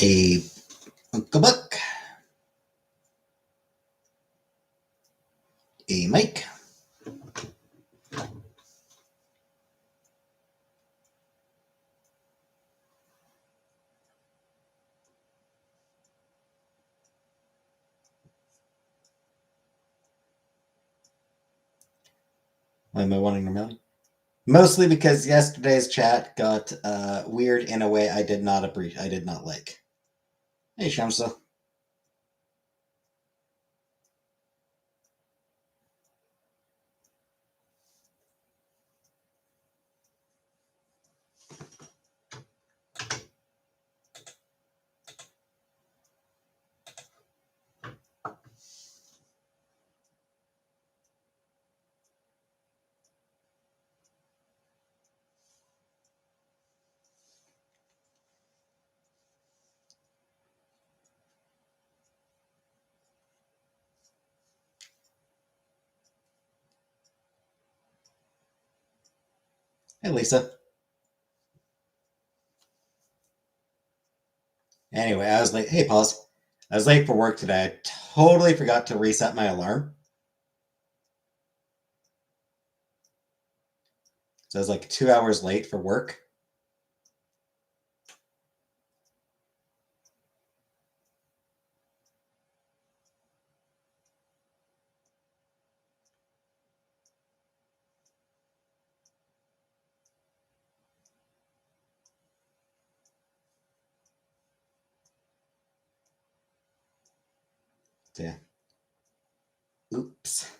A Uncle Buck. A Mike. Why am I wanting a million? Mostly because yesterday's chat got weird in a way I did not appreciate. I did not like. Hey, Shamsa. Hey, Lisa. Anyway, I was late. Hey, pause. I was late for work today. I totally forgot to reset my alarm. So I was like 2 hours late for work. So, yeah. Oops.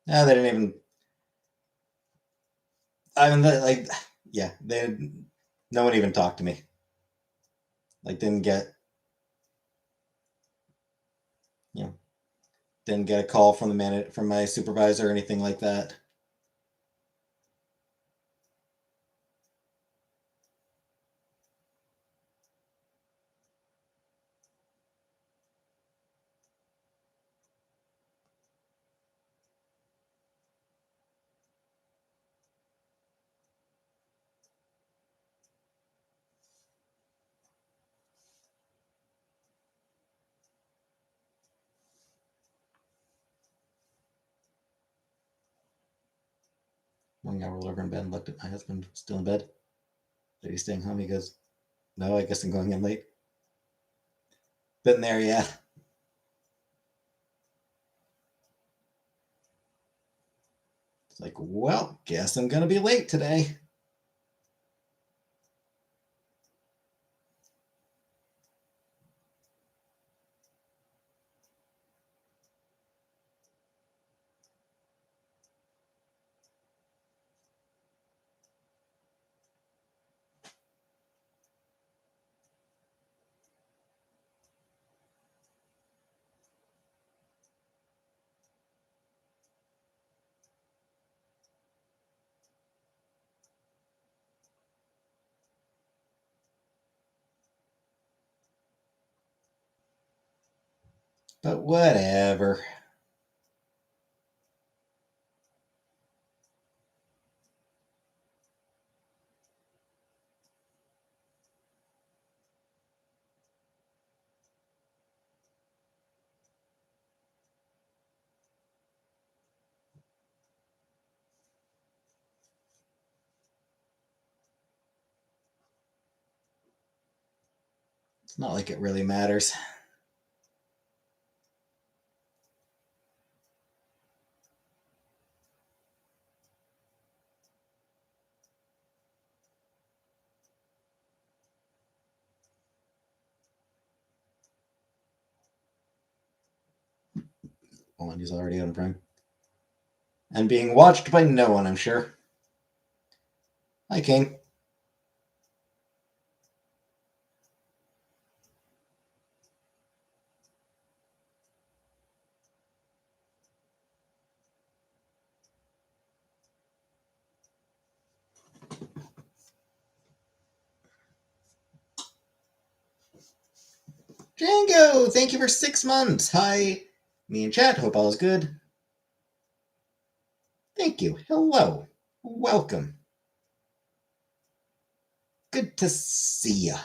No, they didn't even. I mean, like, yeah, they. No one even talked to me. Like, you know, didn't get a call from from my supervisor or anything like that. One guy rolled over in bed and looked at my husband, still in bed. Are you staying home? He goes, "No, I guess I'm going in late." Been there, yeah. It's like, well, guess I'm gonna be late today. But whatever. It's not like it really matters. One is already on Prime. And being watched by no one, I'm sure. Hi, King. Django, thank you for 6 months. Hi, me and chat. Hope all is good. Thank you. Hello. Welcome. Good to see ya.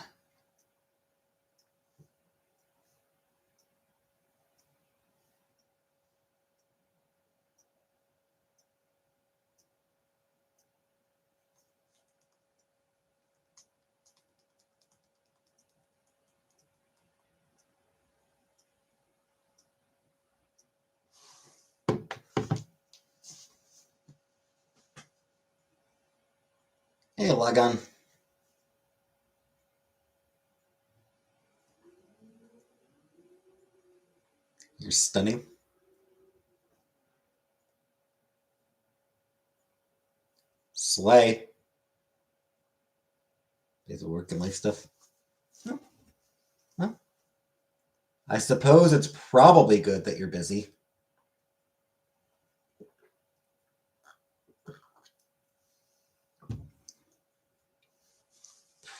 Hey, Lagan. You're stunning. Slay. Is it work and life stuff? No. Well, I suppose it's probably good that you're busy.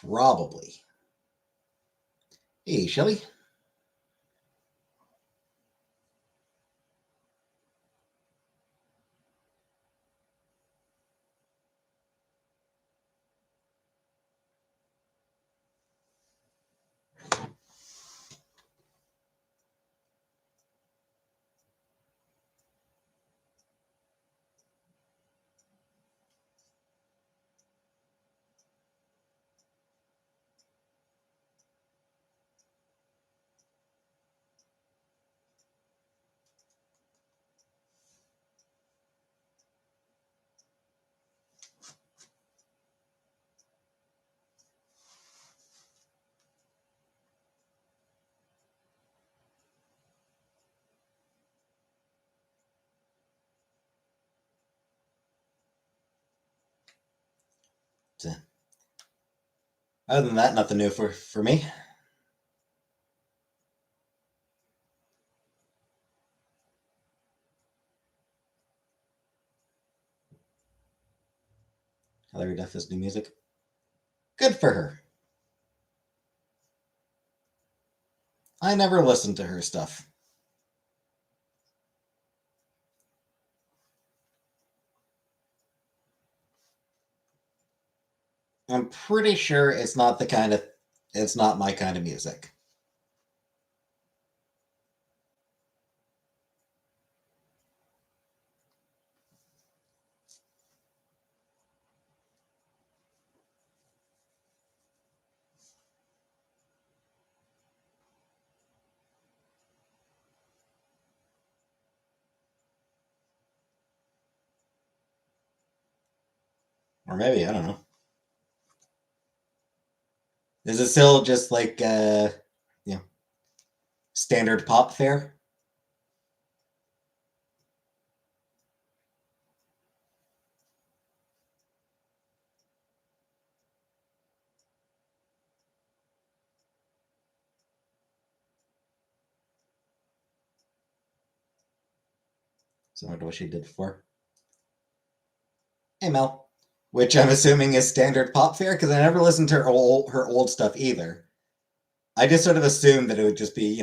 Probably. Hey, Shelly. Other than that, nothing new for me. Hilary Duff is new music. Good for her. I never listened to her stuff. I'm pretty sure it's not it's not my kind of music. Or maybe, I don't know. Is it still just like you know, standard pop fare? Similar to what she did before. Hey Mel. Which I'm assuming is standard pop fare, because I never listened to her old stuff either. I just sort of assumed that it would just be,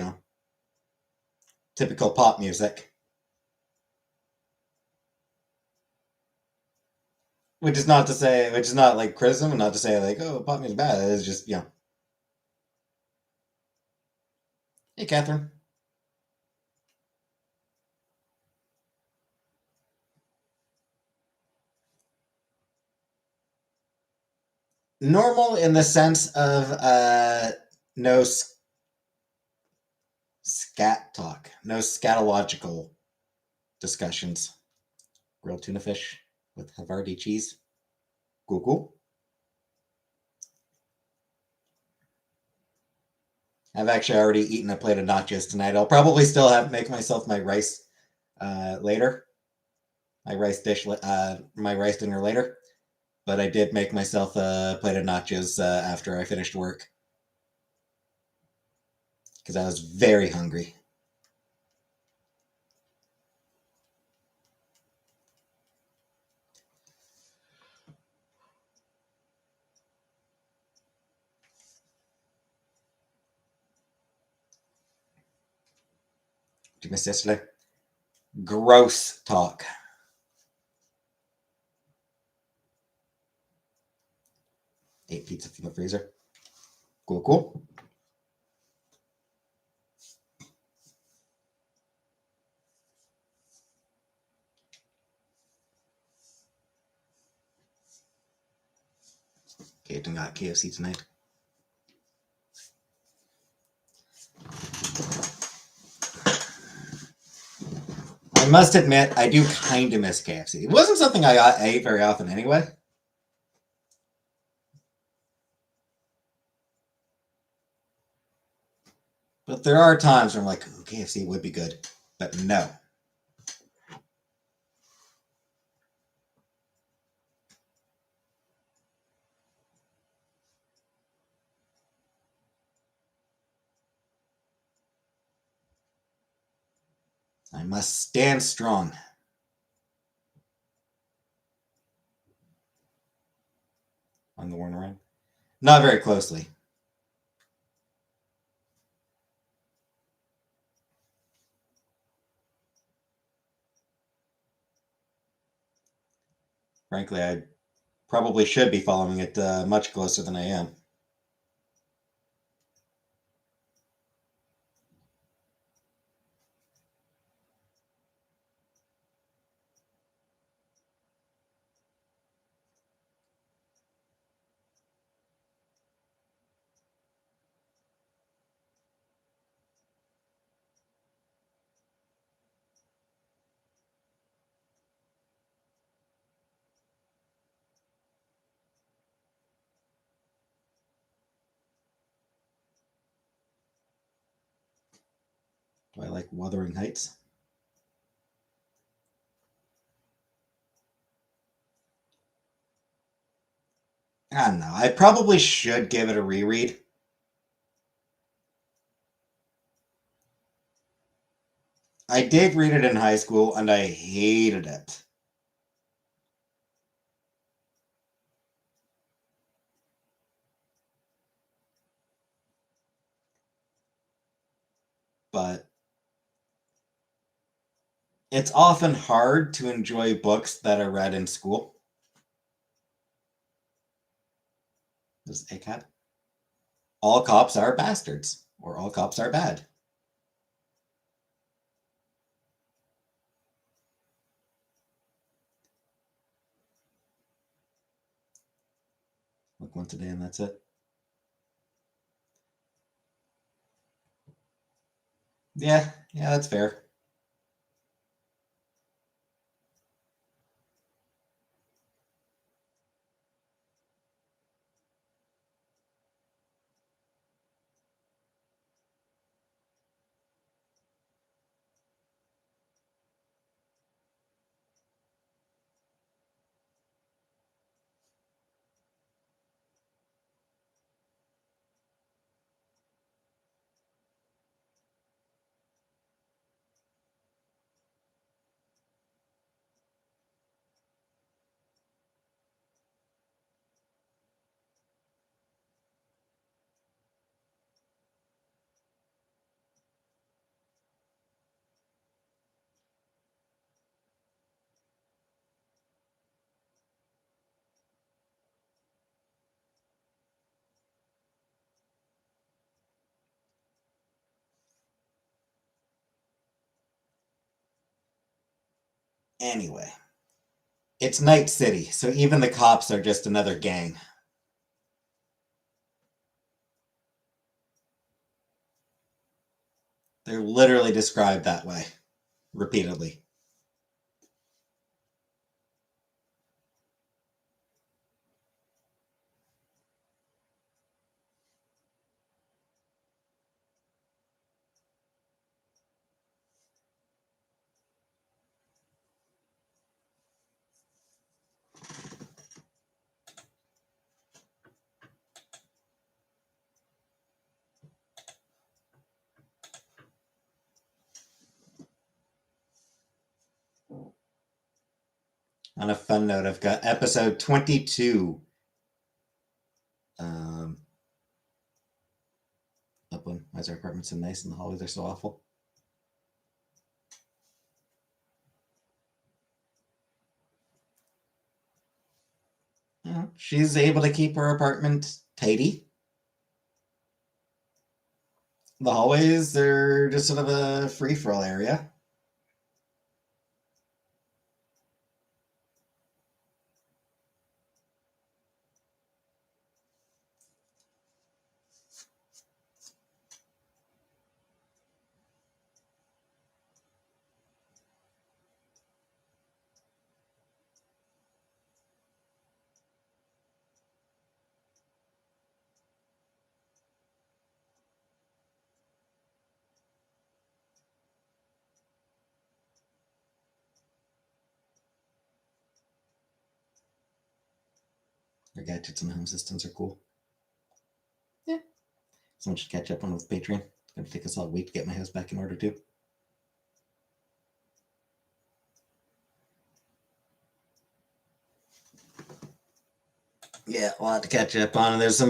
typical pop music. Which is not like criticism, and not to say like, oh, pop music's bad. It's just, hey, Catherine. Normal in the sense of no scat talk, no scatological discussions. Grilled tuna fish with Havarti cheese. Cool. I've actually already eaten a plate of nachos tonight. I'll probably still make myself my rice later, my rice dinner later. But I did make myself a plate of nachos after I finished work because I was very hungry. Did you miss yesterday? Gross talk. Ate pizza from the freezer. Cool, cool. Caden got KFC tonight. I must admit, I do kind of miss KFC. It wasn't something I ate very often anyway. But there are times where I'm like, ooh, KFC would be good. But no. I must stand strong. On the Warner run? Not very closely. Frankly, I probably should be following it much closer than I am. Do I like Wuthering Heights? I don't know. I probably should give it a reread. I did read it in high school and I hated it. But it's often hard to enjoy books that are read in school. This is ACAB. All cops are bastards, or all cops are bad. Look once a day and that's it. Yeah, that's fair. Anyway, it's Night City, so even the cops are just another gang. They're literally described that way, repeatedly. On a fun note, I've got episode 22. Upland, why is our apartment so nice and the hallways are so awful? She's able to keep her apartment tidy. The hallways are just sort of a free-for-all area. Her gadgets and home systems are cool. Yeah. Someone should catch up on with Patreon. It's gonna take us all week to get my house back in order too. Yeah, a lot to catch up on. And there's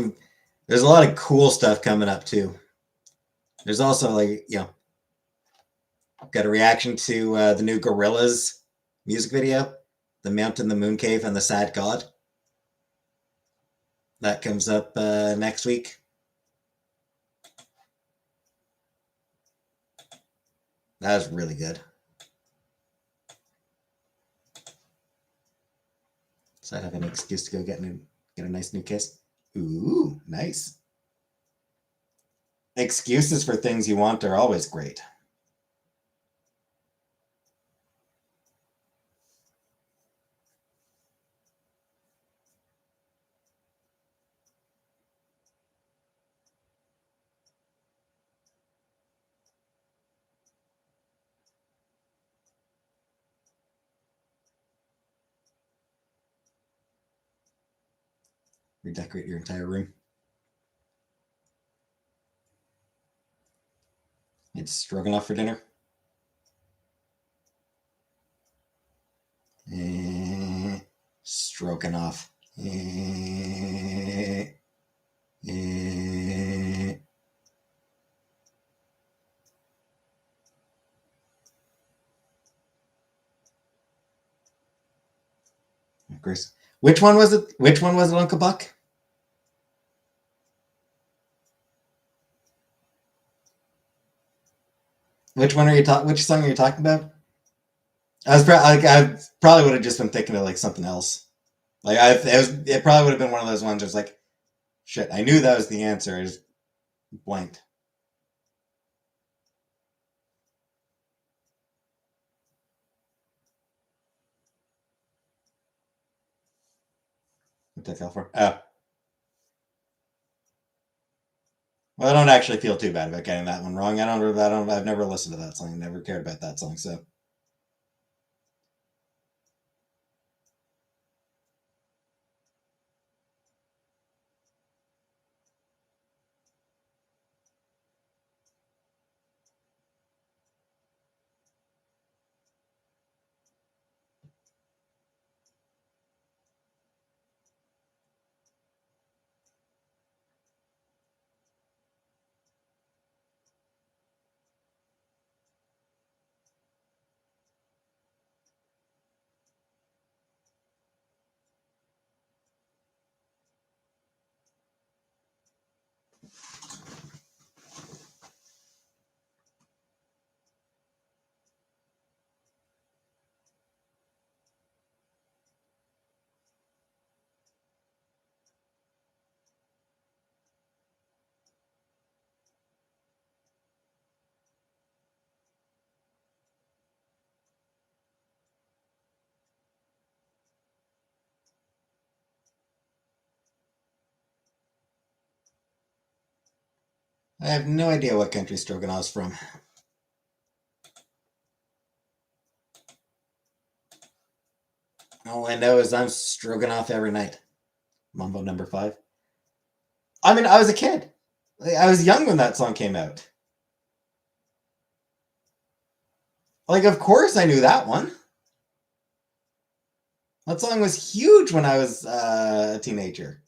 a lot of cool stuff coming up too. There's also got a reaction to the new Gorillaz music video, The Mountain, the Moon Cave, and the Sad God. That comes up next week. That was really good. So I have an excuse to go get a nice new case. Ooh, nice. Excuses for things you want are always great. Redecorate your entire room. It's stroganoff for dinner. Stroganoff. Of course. Which one was it? Which one was it, Uncle Buck? Which one are you talking? Which song are you talking about? I probably would have just been thinking of like something else. Like it probably would have been one of those ones. Just like, shit, I knew that was the answer. I just blanked. What the hell for? Oh, well, I don't actually feel too bad about getting that one wrong. I've never listened to that song. Never cared about that song. So I have no idea what country Stroganoff's from. All I know is I'm Stroganoff every night. Mambo number 5. I mean, I was a kid. I was young when that song came out. Like, of course I knew that one. That song was huge when I was a teenager.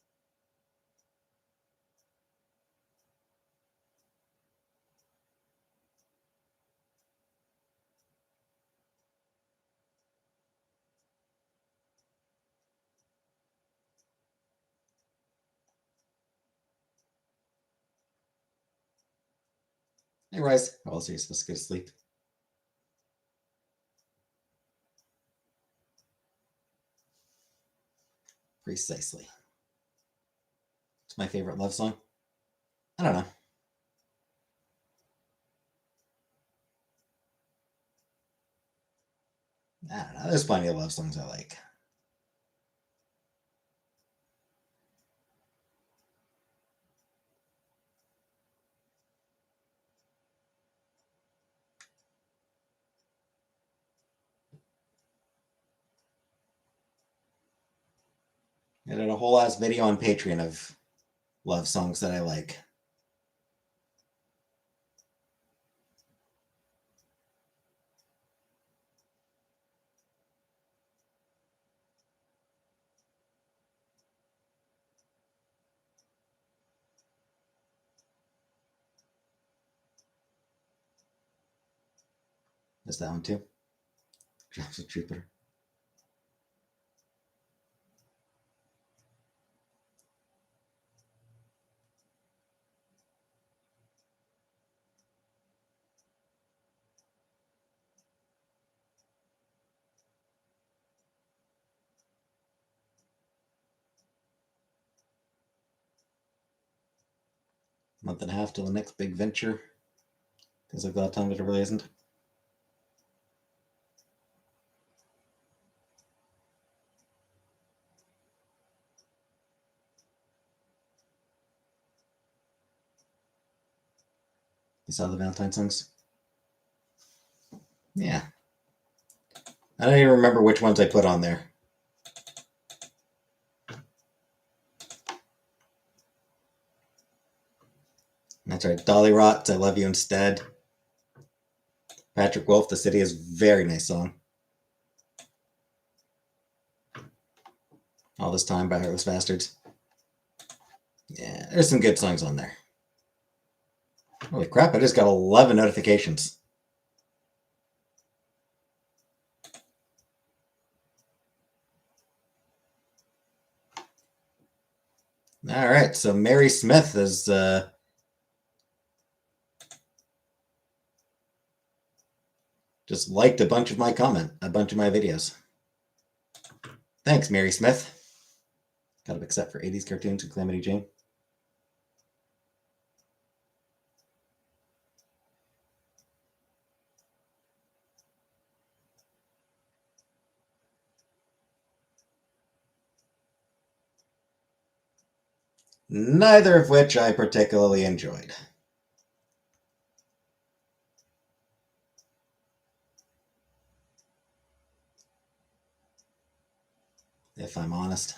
Hey, Rise. How else are you supposed to go to sleep? Precisely. It's my favorite love song. I don't know. I don't know. There's plenty of love songs I like. I did a whole ass video on Patreon of love songs that I like. Is that one too? Drops of Jupiter. Month and a half till the next big venture. Because I've got a ton that it really isn't. You saw the Valentine songs? Yeah. I don't even remember which ones I put on there. That's right. Dolly Rots, I Love You Instead. Patrick Wolf, The City is a very nice song. All This Time by Heartless Bastards. Yeah, there's some good songs on there. Holy crap, I just got 11 notifications. All right, so Mary Smith is just liked a bunch of my videos. Thanks, Mary Smith. Got to accept for 80s cartoons and Calamity Jane. Neither of which I particularly enjoyed. If I'm honest.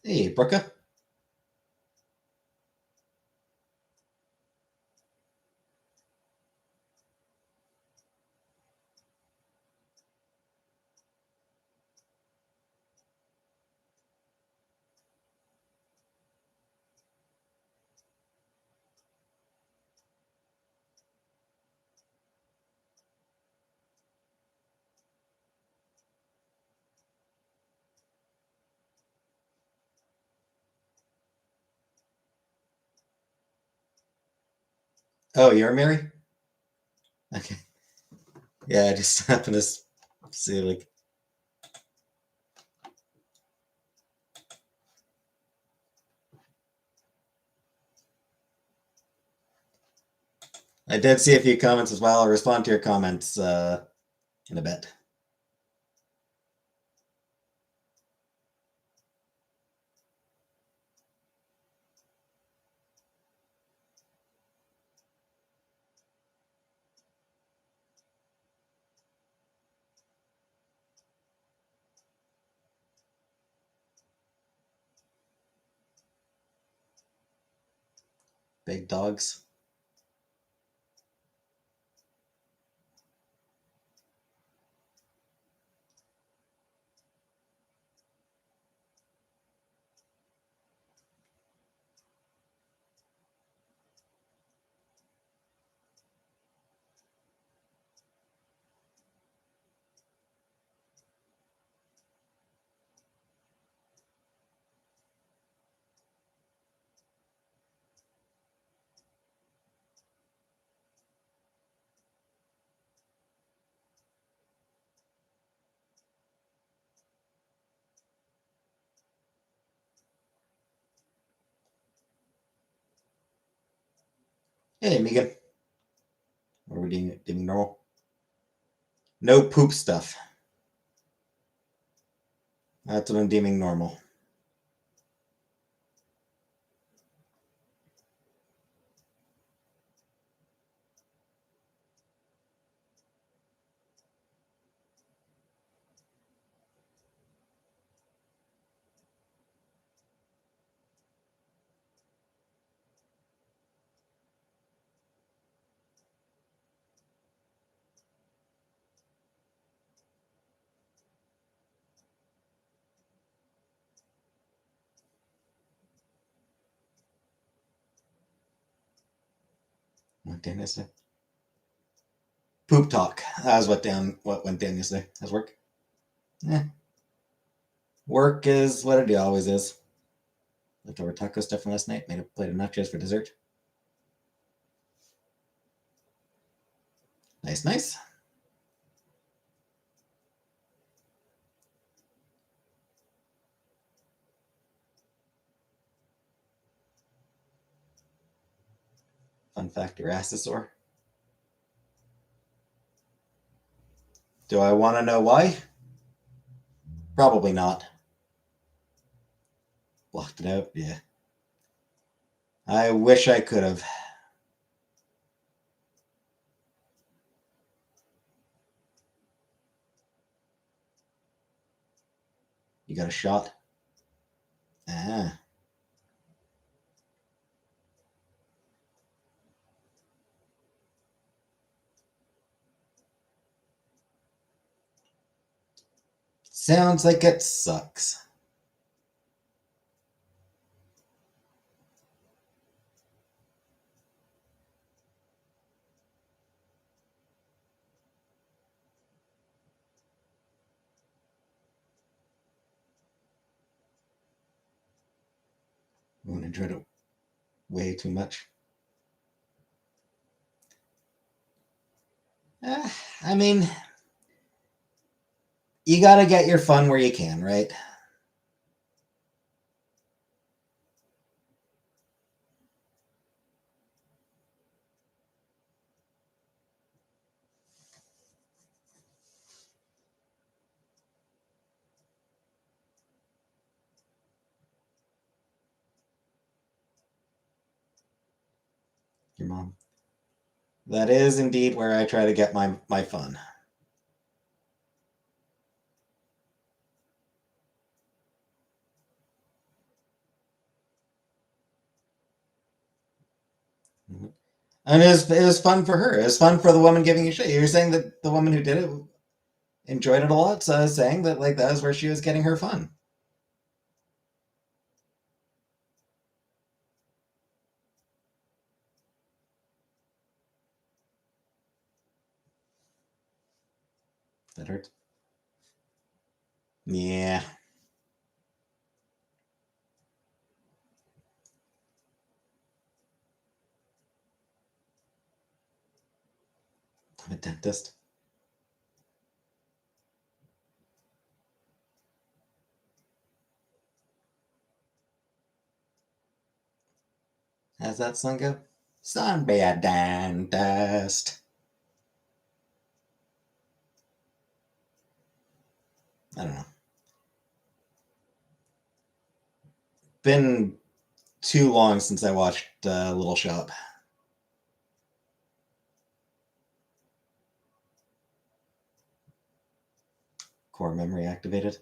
Hey, Brooka. Oh, you're Mary? Okay. Yeah, I just happened to see, like... I did see a few comments as well. I'll respond to your comments in a bit. Big dogs. Hey, Megan. What are we doing normal? No poop stuff. That's what I'm deeming normal. What down yesterday? Poop talk. That was what went down yesterday. How's work? Eh. Work is what it always is. Leftover taco stuff from last night. Made a plate of nachos for dessert. Nice, nice. Fun fact, your ass is sore. Do I want to know why? Probably not. Blocked it out? Yeah. I wish I could have. You got a shot? Ah. Sounds like it sucks. I enjoyed it way too much. I mean, you gotta get your fun where you can, right? Your mom. That is indeed where I try to get my fun. Mhm. And it was fun for her. It was fun for the woman giving you shit. You're saying that the woman who did it enjoyed it a lot, so I was saying that like that was where she was getting her fun. That hurt. Yeah. I'm a dentist. How's that song go? Son be a dentist. I don't know. Been too long since I watched Little Shop. Core memory activated.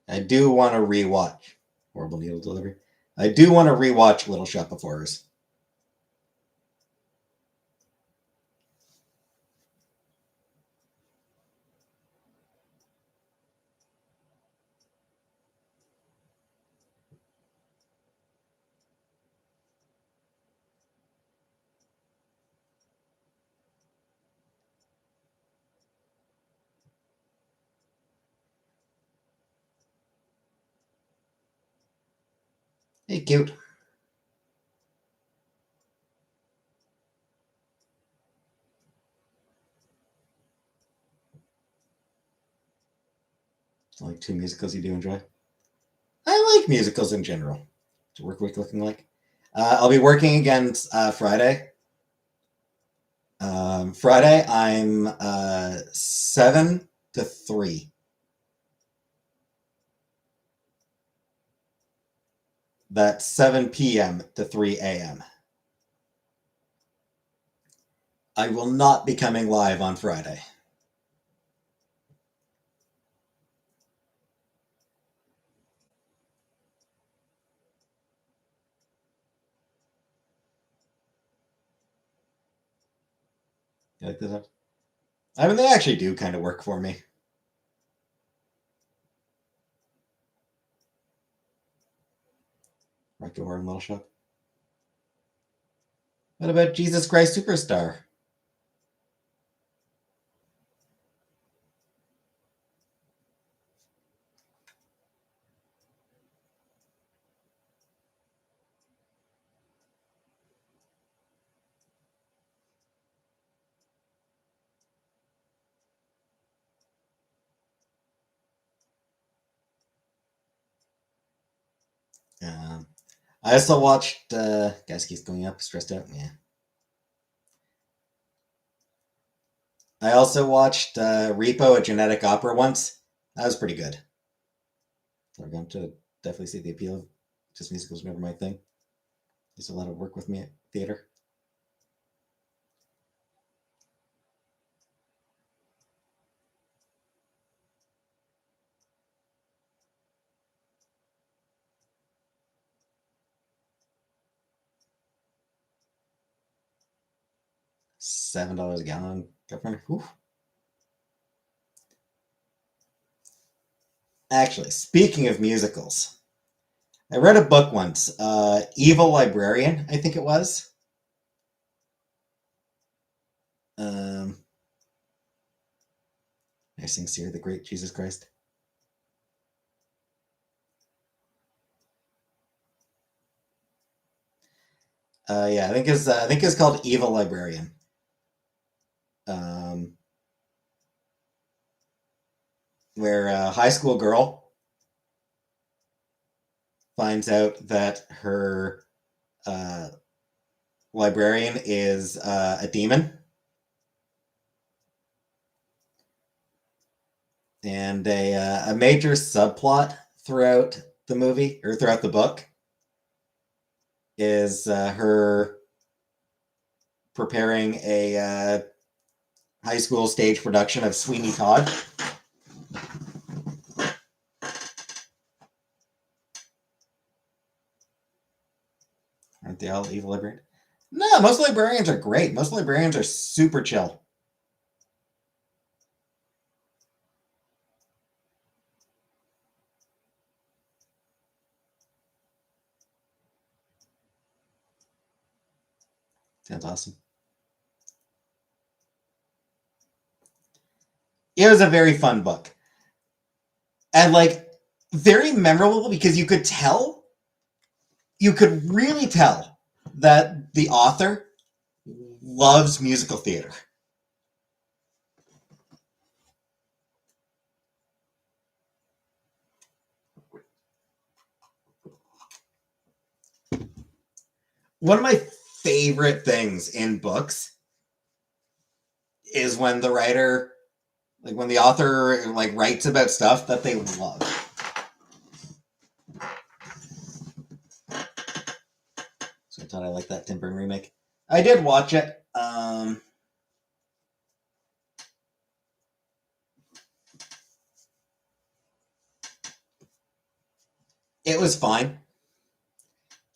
I do want to rewatch Horrible Needle Delivery. I do want to rewatch Little Shop of Horrors. Hey, cute. Like two musicals you do enjoy. I like musicals in general. What's your work week looking like? I'll be working again Friday. Friday, I'm 7 to 3. That's 7 p.m. to 3 a.m. I will not be coming live on Friday. You like this? I mean, they actually do kind of work for me. Rocky Horror and Little Shop. What about Jesus Christ Superstar? Um, I also watched. Gas keeps going up. Stressed out. Yeah. I also watched Repo, a Genetic Opera once. That was pretty good. So I'm going to definitely see the appeal of just musicals. Never my thing. There's a lot of work with me at theater. $7 a gallon, girlfriend. Whew. Actually, speaking of musicals, I read a book once, Evil Librarian, I think it was. Um, I sing Siri the Great Jesus Christ. Yeah, I think it's called Evil Librarian. Um, where a high school girl finds out that her uh, librarian is a demon, and a major subplot throughout the movie or throughout the book is her preparing a high school stage production of Sweeney Todd. Aren't they all evil librarians? No, most librarians are great. Most librarians are super chill. Sounds awesome. It was a very fun book. And like very memorable because you could really tell that the author loves musical theater. One of my favorite things in books is when the writer, like when the author like writes about stuff that they love. So I thought I liked that Tim Burton remake. I did watch it. It was fine. It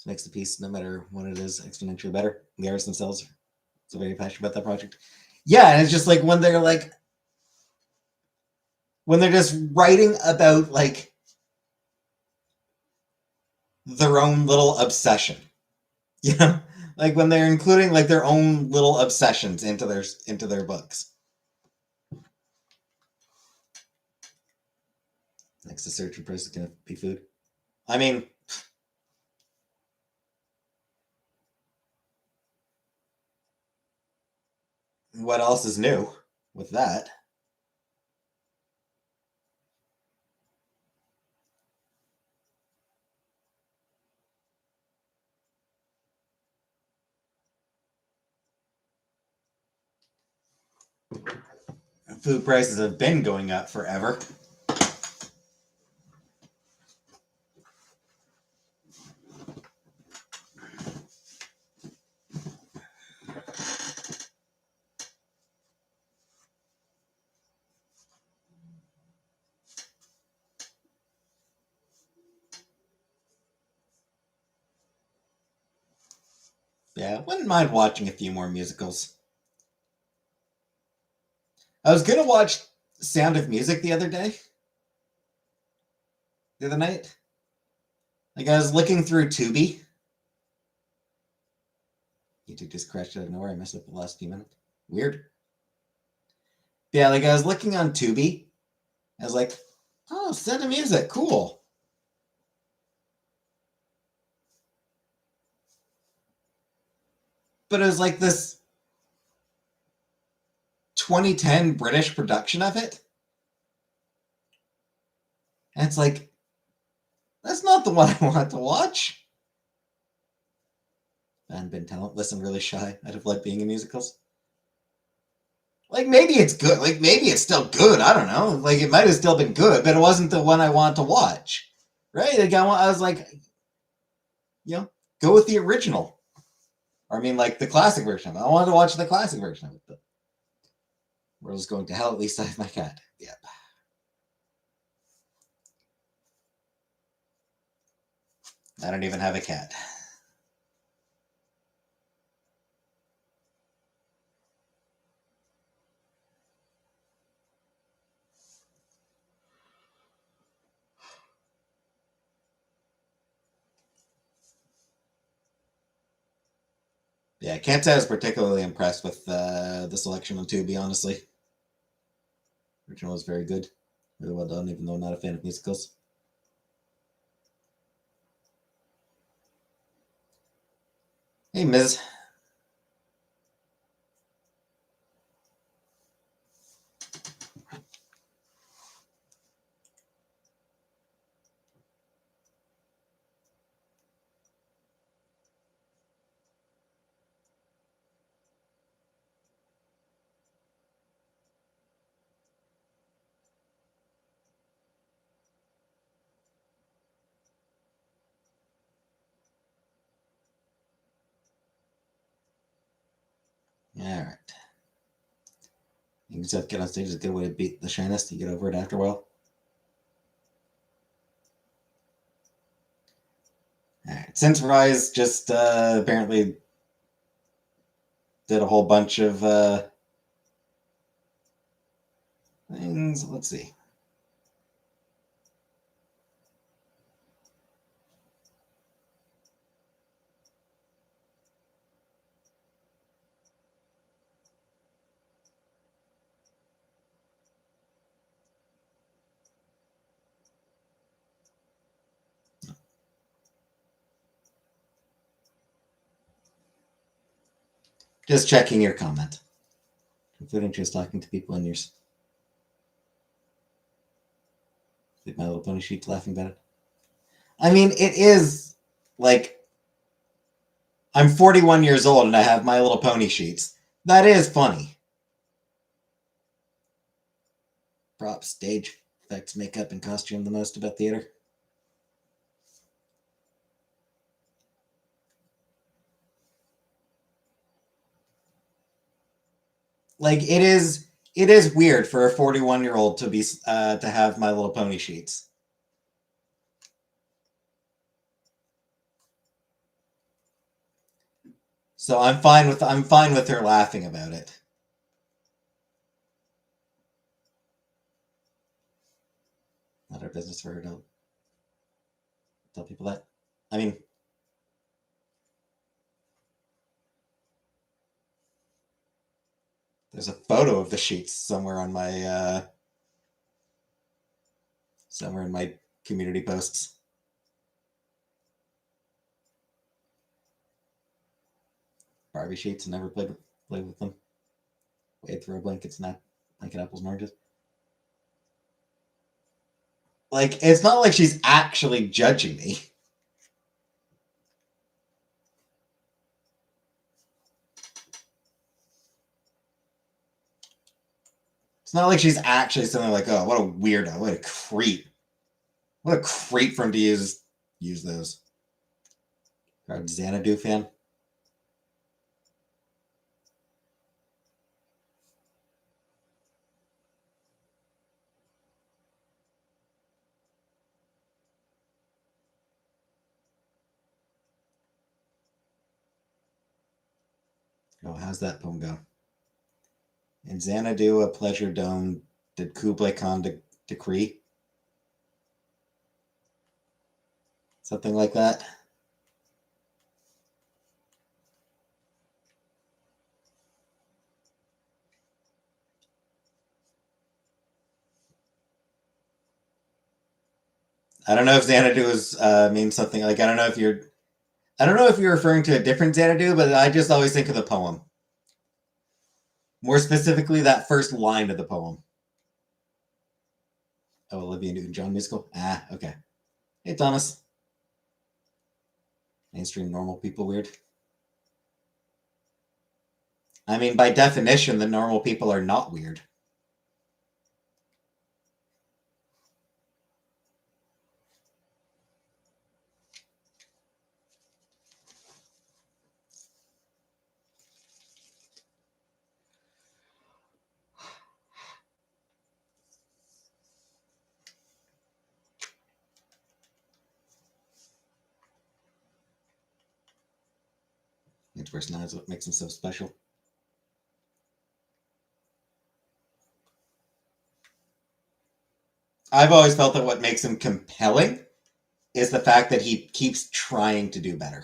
makes the piece, no matter what it is, exponentially better. The artists themselves are so very passionate about that project. Yeah, and it's just like when they're just writing about like their own little obsession. You know? Like when they're including like their own little obsessions into their books. Next to search and price is gonna be food. I mean, What else is new with that? Food prices have been going up forever. Yeah, wouldn't mind watching a few more musicals. I was gonna watch Sound of Music the other night. Like I was looking through Tubi. YouTube just crashed out of nowhere. I messed up the last few minutes. Weird. Yeah, like I was looking on Tubi. I was like, oh, Sound of Music, cool. But it was like this 2010 British production of it. And it's like, that's not the one I want to watch. And been talentless and really shy. I'd have liked being in musicals. Like maybe it's good. Like maybe it's still good. I don't know. Like it might have still been good, but it wasn't the one I want to watch. Right? Like I was like, go with the original. Or I mean, like the classic version of it. I wanted to watch the classic version of it, but world's going to hell. At least I have my cat. Yep. I don't even have a cat. Yeah, I can't say I was particularly impressed with the selection on Tubi, honestly. Original was very good. Really well done, even though I'm not a fan of musicals. Hey, Ms. All right. You just have to get on stage is a good way to beat the shyness. You get over it after a while. All right. Since Rise just apparently did a whole bunch of things, let's see. Just checking your comment, including just talking to people in yours. My Little Pony sheets laughing about it. I mean, it is like I'm 41 years old and I have My Little Pony sheets. That is funny. Props, stage effects, makeup, and costume the most about theater. Like it is weird for a 41-year-old to be to have My Little Pony sheets. So I'm fine with her laughing about it. Not our business for her to tell people that. I mean, there's a photo of the sheets somewhere on my somewhere in my community posts. Barbie sheets. Never played with them. Wait, throw blankets, not like apples and oranges. Like, it's not like she's actually judging me. It's not like she's actually something like, oh, what a weirdo, what a creep. What a creep for him to use those. Are a Xanadu fan? Oh, how's that poem go? In Xanadu, a pleasure dome, did Kublai Khan decree? Something like that. I don't know if Xanadu is means something like, I don't know if you're referring to a different Xanadu, but I just always think of the poem. More specifically, that first line of the poem. Oh, Olivia Newton-John musical? Ah, okay. Hey, Thomas. Mainstream normal people weird? I mean, by definition, the normal people are not weird. His personality is what makes him so special. I've always felt that what makes him compelling is the fact that he keeps trying to do better.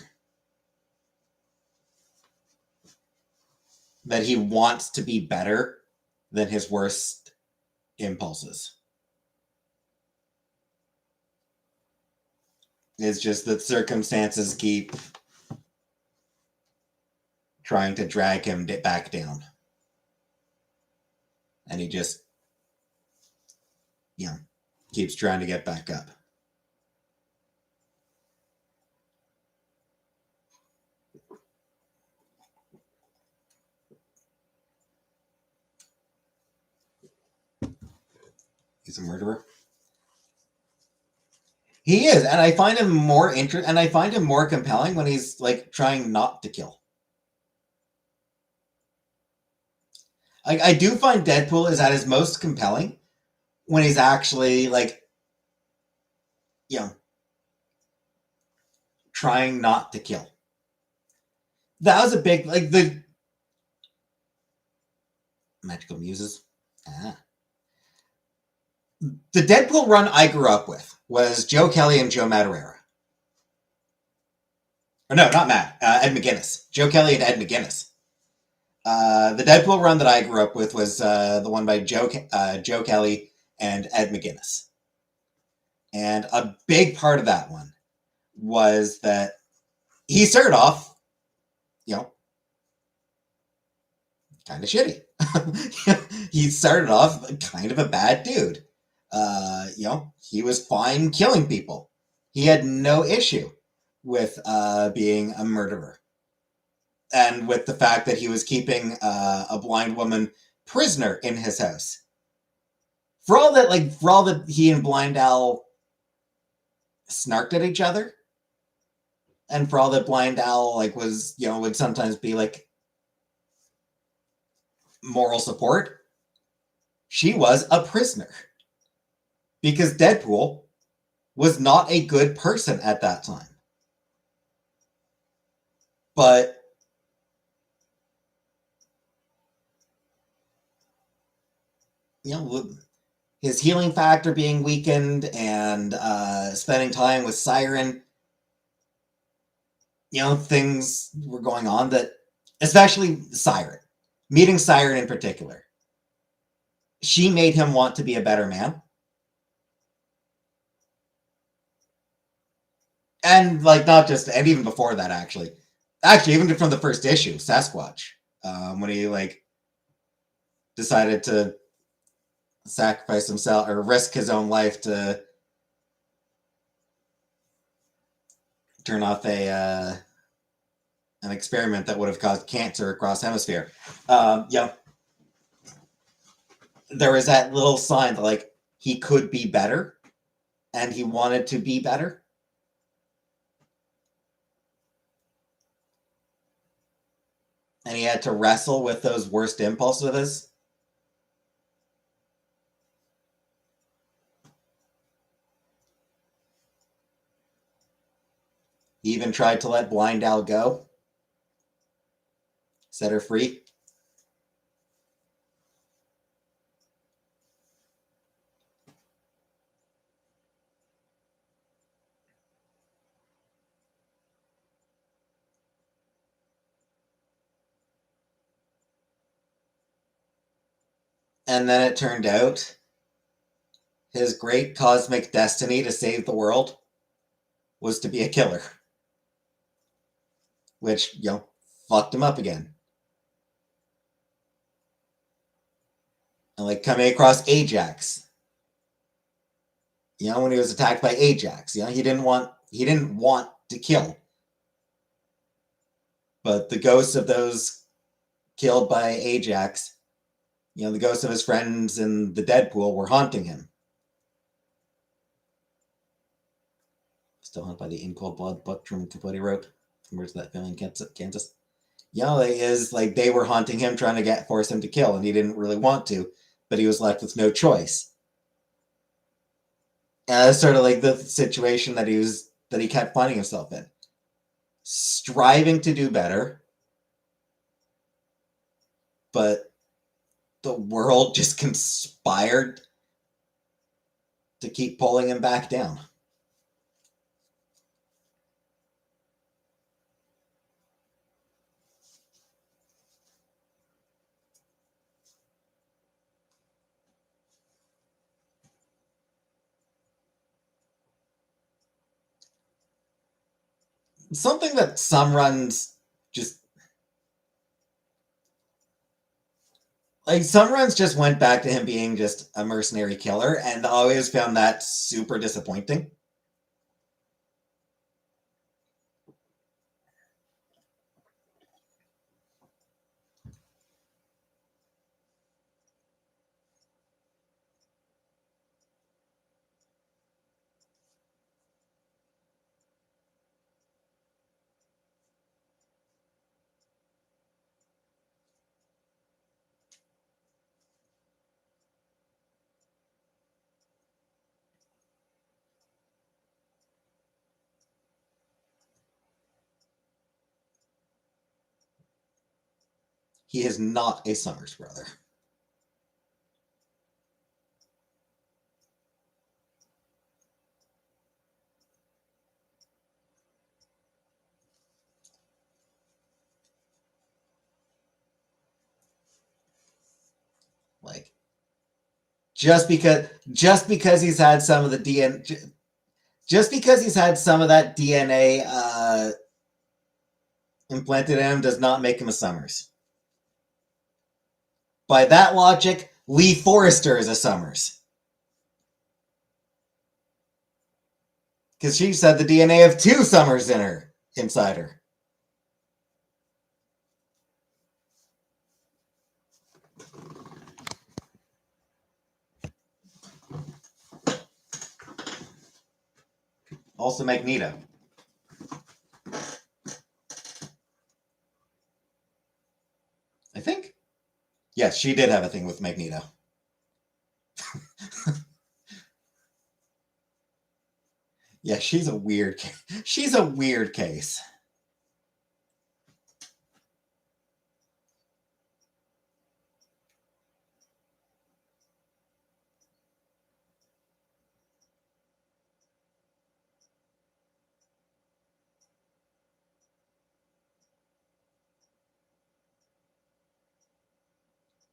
That he wants to be better than his worst impulses. It's just that circumstances keep trying to drag him back down. And he just, keeps trying to get back up. He's a murderer. He is, and I find him more compelling when he's like trying not to kill. I do find Deadpool is at his most compelling when he's actually like, trying not to kill. That was a big, like, the Magical Muses. The Deadpool run I grew up with was Joe Kelly and Joe Madureira. Or no, not Matt. Ed McGuinness. Joe Kelly and Ed McGuinness. The Deadpool run that I grew up with was the one by Joe Kelly and Ed McGuinness. And a big part of that one was that he started off, kind of shitty. He started off kind of a bad dude. He was fine killing people. He had no issue with being a murderer. And with the fact that he was keeping a blind woman prisoner in his house. For all that he and Blind Al snarked at each other, and for all that Blind Al was, would sometimes be like moral support, she was a prisoner. Because Deadpool was not a good person at that time. But his healing factor being weakened and spending time with Siren, things were going on that, especially Siren, meeting Siren in particular, she made him want to be a better man. And not just, and even before that, actually even from the first issue, Sasquatch, when he decided to sacrifice himself or risk his own life to turn off an experiment that would have caused cancer across hemisphere. Yeah, there was that little sign that like he could be better, and he wanted to be better. And he had to wrestle with those worst impulses of his. He even tried to let Blind Al go, set her free. And then it turned out his great cosmic destiny to save the world was to be a killer, which, fucked him up again. And like coming across Ajax, when he was attacked by Ajax, he didn't want to kill, but the ghosts of those killed by Ajax, the ghosts of his friends in the Deadpool were haunting him. Still haunted by the In Cold Blood book Truman Capote wrote. Where's that film in Kansas? They were haunting him, trying to force him to kill, and he didn't really want to, but he was left with no choice. And that's sort of like the situation that he kept finding himself in. Striving to do better, but the world just conspired to keep pulling him back down. Something that some runs just some runs just went back to him being just a mercenary killer, and I always found that super disappointing. He is not a Summers brother. Like, just because he's had some of the DNA, just because he's had some of that DNA implanted in him does not make him a Summers. By that logic, Lee Forrester is a Summers. Because she's had the DNA of 2 Summers inside her. Also Magneto. I think. Yes, she did have a thing with Magneto. Yeah, she's a weird case.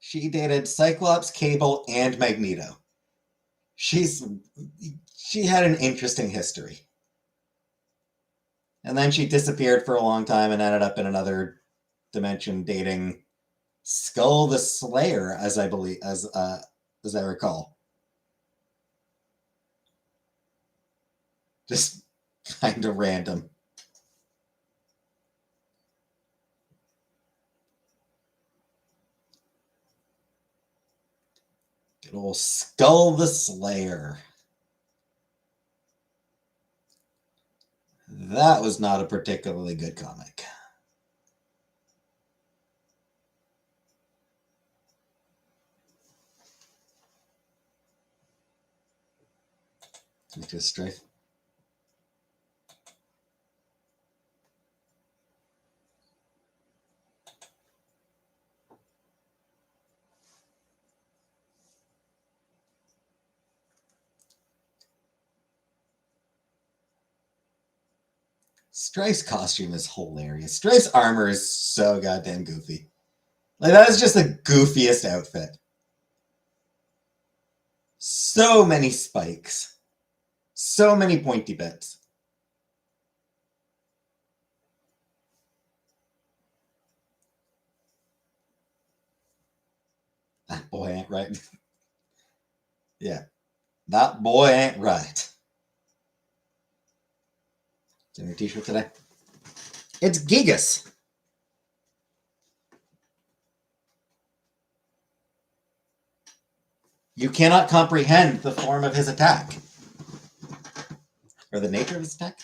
She dated Cyclops, Cable, and Magneto. She had an interesting history. And then she disappeared for a long time and ended up in another dimension dating Skull the Slayer, as I believe, as I recall. Just kind of random. Good old Skull the Slayer. That was not a particularly good comic. Just Strife. Strife's costume is hilarious. Strife's armor is so goddamn goofy. Like, that is just the goofiest outfit. So many spikes. So many pointy bits. That boy ain't right. Yeah. That boy ain't right. It's in your t-shirt today. It's Gigas. You cannot comprehend the form of his attack. Or the nature of his attack.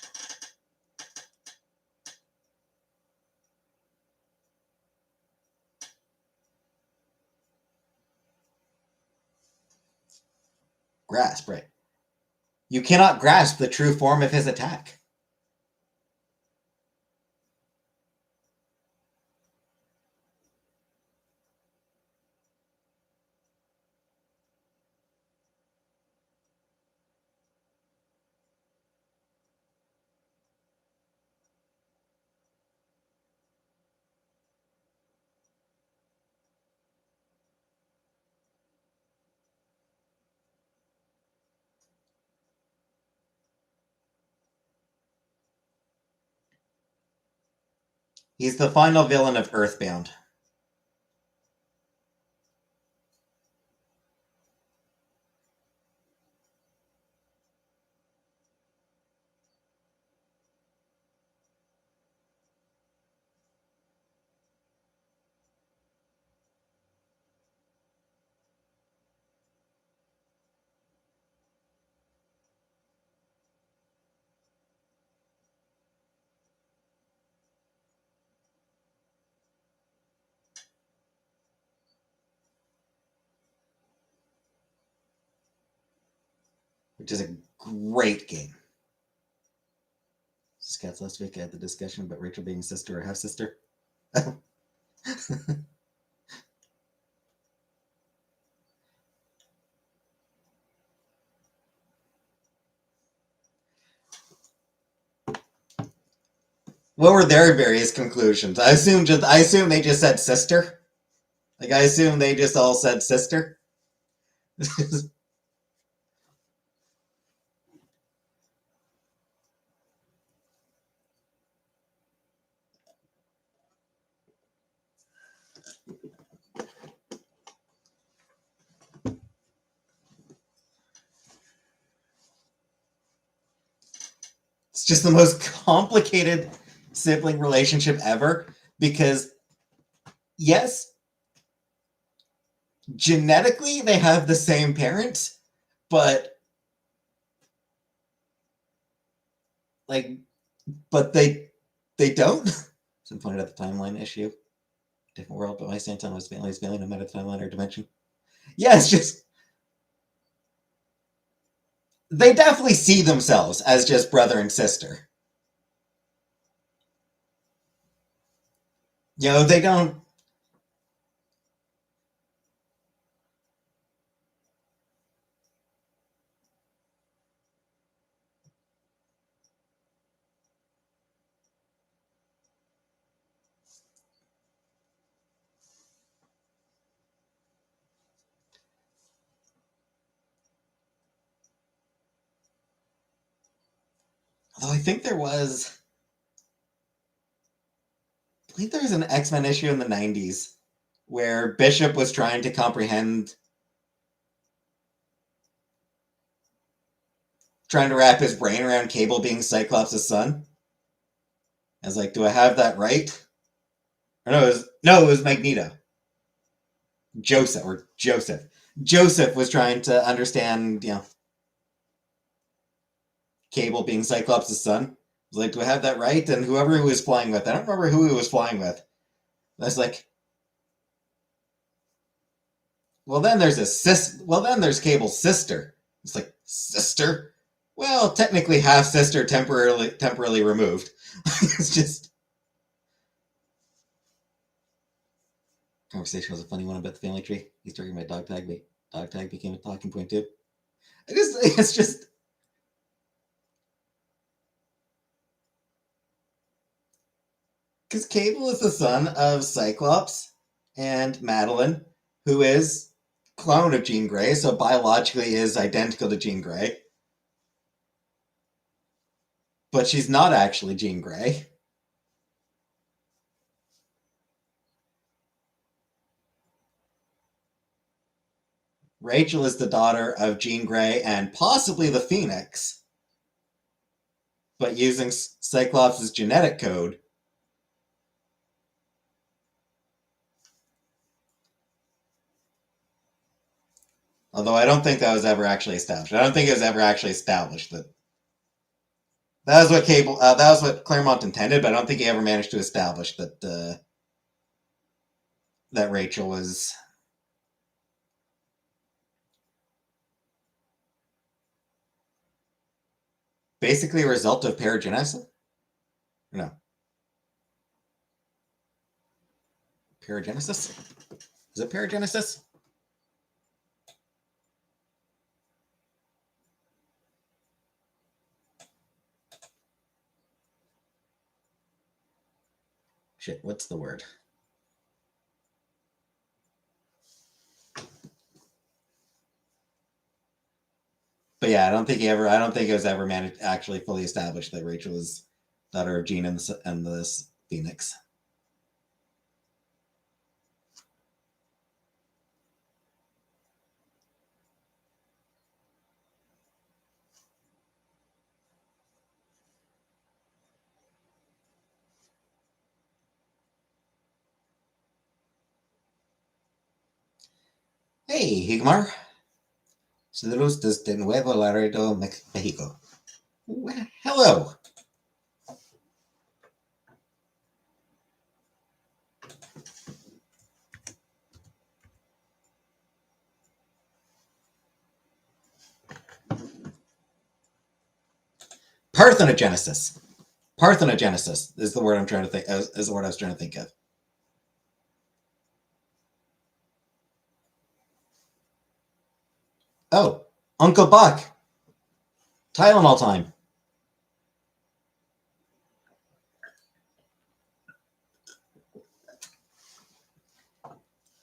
Grasp, right. You cannot grasp the true form of his attack. He's the final villain of Earthbound. Which is a great game. Scats last week I had the discussion about Rachel being sister or half sister. What were their various conclusions? I assume they just said sister. Like, I assume they just all said sister. It's just the most complicated sibling relationship ever because, yes, genetically they have the same parents, but like, but they don't. Some pointed out the timeline issue. Different world, but my stance on was family's failing no matter the timeline or dimension. Yeah, it's just they definitely see themselves as just brother and sister. You know, they don't. Although I think there was. I believe there was an X-Men issue in the 90s where Bishop was trying to comprehend, trying to wrap his brain around Cable being Cyclops' son. I was like, do I have that right? Or it was Magneto. Joseph. Joseph was trying to understand, Cable being Cyclops' son. I was like, do I have that right? And whoever he was flying with, I don't remember who he was flying with. I was like, well, then there's Cable's sister. It's like, sister? Well, technically half sister, temporarily removed. It's just conversation was a funny one about the family tree. He's talking about dog tag. Dog tag became a talking point too. It's just because Cable is the son of Cyclops and Madeline, who is clone of Jean Grey, so biologically is identical to Jean Grey. But she's not actually Jean Grey. Rachel is the daughter of Jean Grey and possibly the Phoenix, but using Cyclops' genetic code. Although I don't think that was ever actually established. I don't think it was ever actually established that that was what that was what Claremont intended, but I don't think he ever managed to establish that Rachel was basically a result of paragenesis. No, paragenesis. Is it paragenesis? Shit, what's the word? But yeah, I don't think it was ever managed actually fully established that Rachel was daughter of Jean and this Phoenix. Hey, Higmar. Saludos desde Nuevo Laredo, Mexico. Hello. Parthenogenesis. Parthenogenesis is the word I'm trying to think. Is the word I was trying to think of. Oh, Uncle Buck. Tylenol time.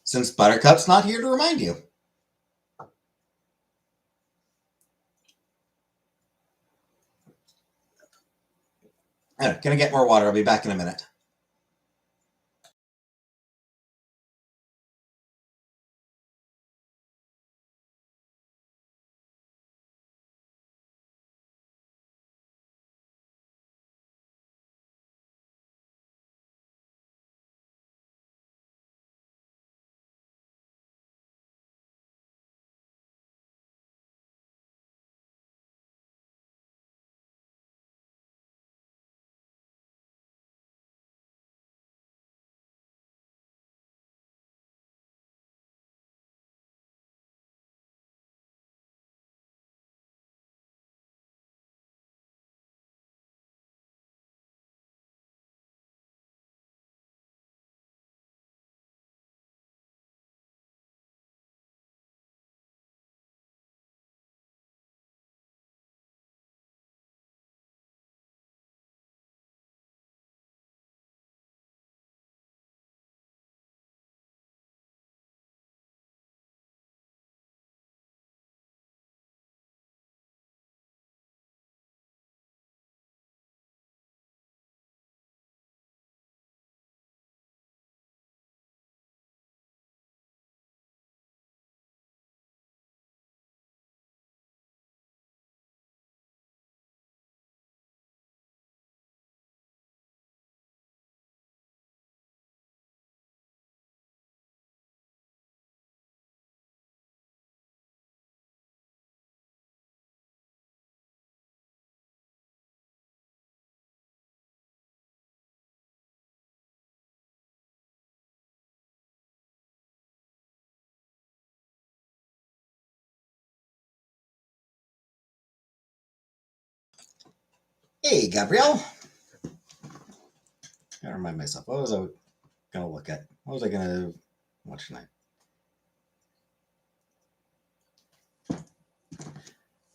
Since Buttercup's not here to remind you. Gonna get more water. I'll be back in a minute. Hey, Gabrielle. Gotta remind myself. What was I gonna look at? What was I gonna watch tonight?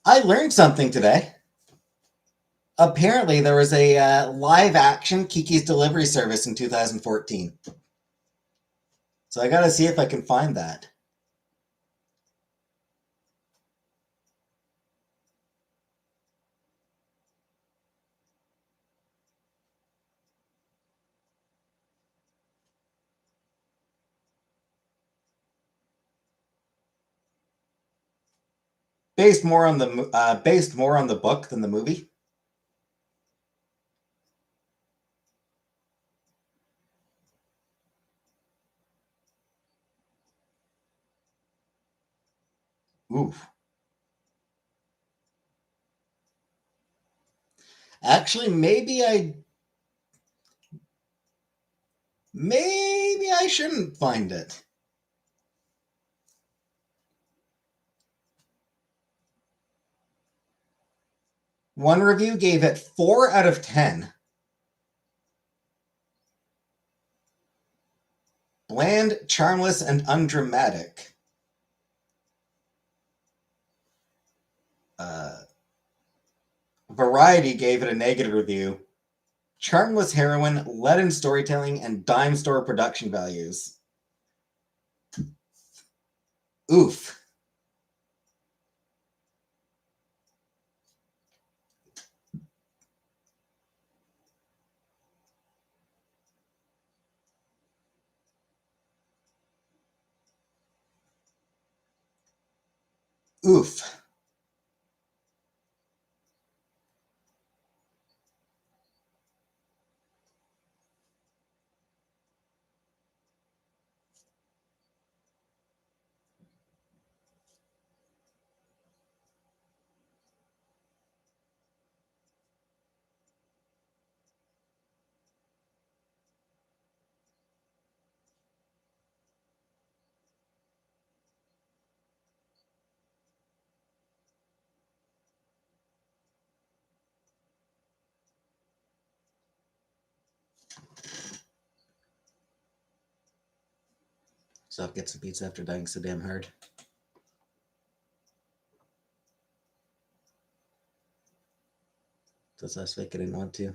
I learned something today. Apparently, there was a live action Kiki's Delivery Service in 2014. So I gotta see if I can find that. Based more on the book than the movie. Oof. Actually, maybe I shouldn't find it. One review gave it 4 out of 10. Bland, charmless, and undramatic. Variety gave it a negative review. Charmless heroine, leaden storytelling, and dime store production values. Oof. Oof. So I'll get some pizza after dying so damn hard. This last week I didn't want to.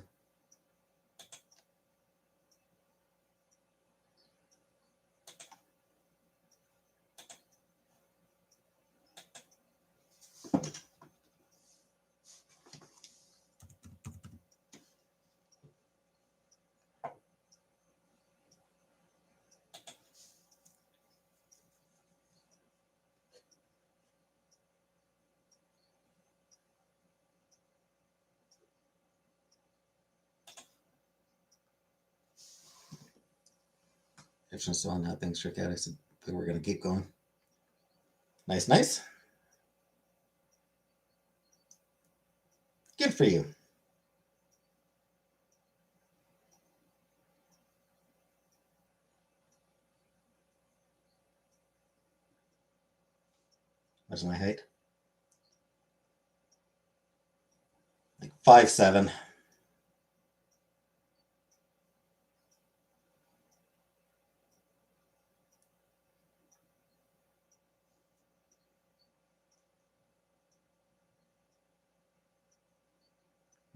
If just on how things shook out, I said we were going to keep going. Nice, nice. Good for you. What's my height? Like 5'7".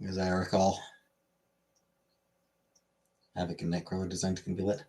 As I recall. Havoc and Necro designed can be lit.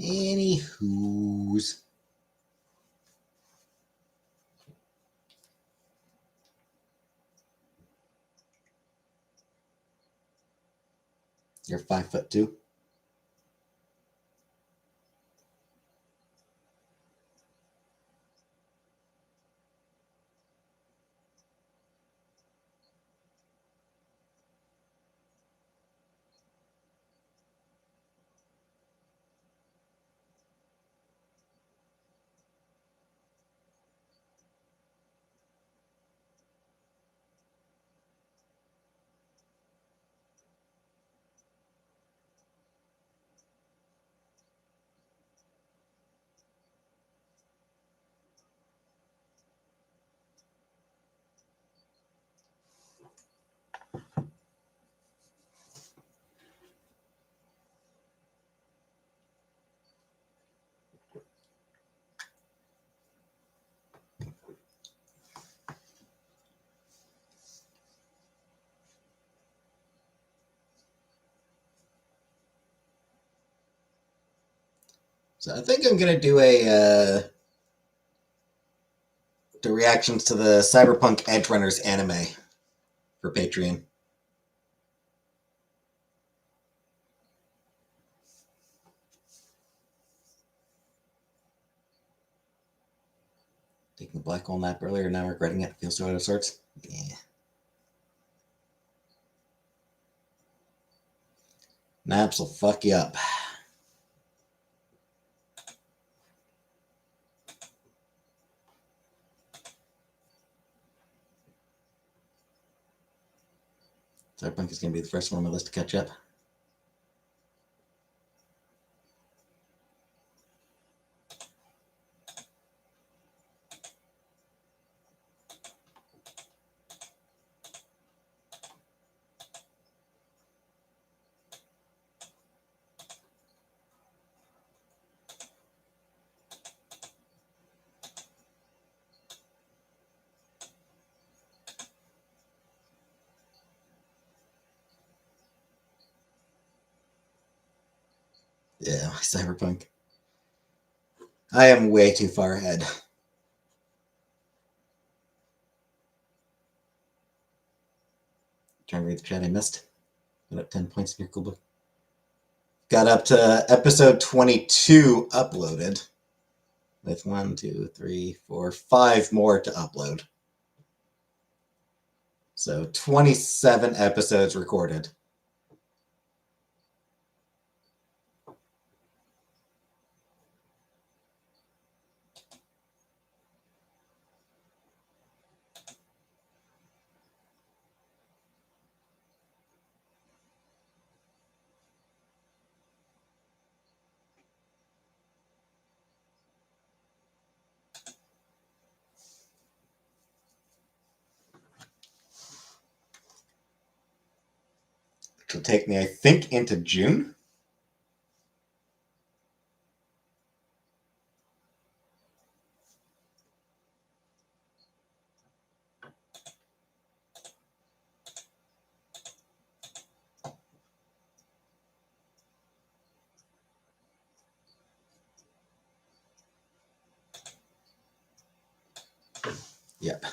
Anywho's. You're 5'2". So I think I'm gonna do the reactions to the Cyberpunk Edge Runners anime for Patreon. Taking the black hole nap earlier, now regretting it. Feels so out of sorts. Yeah. Naps will fuck you up. Cyberpunk is going to be the first one on my list to catch up. Yeah, Cyberpunk. I am way too far ahead. Trying to read the chat I missed. Got up 10 points in your cool book. Got up to episode 22 uploaded. With 1, 2, 3, 4, 5 more to upload. So 27 episodes recorded. Which will take me, I think, into June. Yep.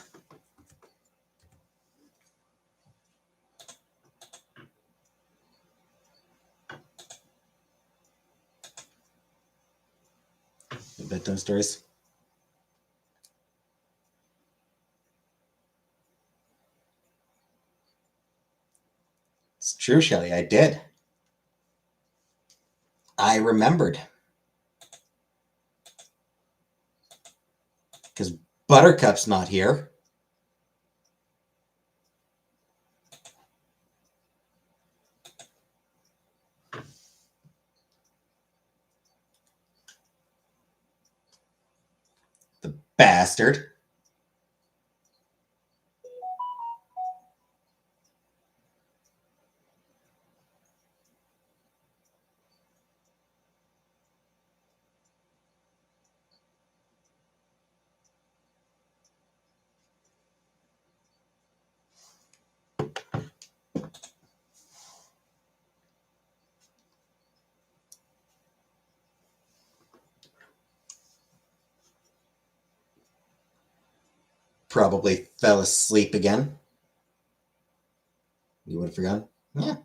Bedtime stories. It's true, Shelley. I did. I remembered. Because Buttercup's not here. The bastard. probably fell asleep again. You would have forgotten? Yeah.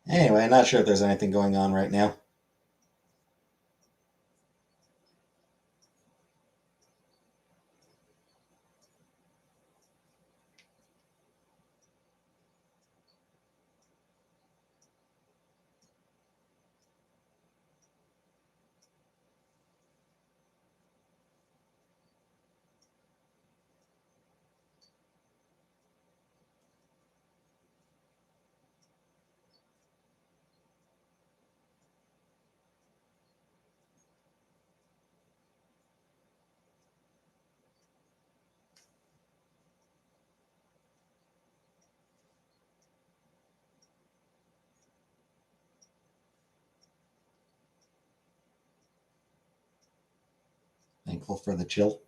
Anyway, not sure if there's anything going on right now. Thankful for the chill.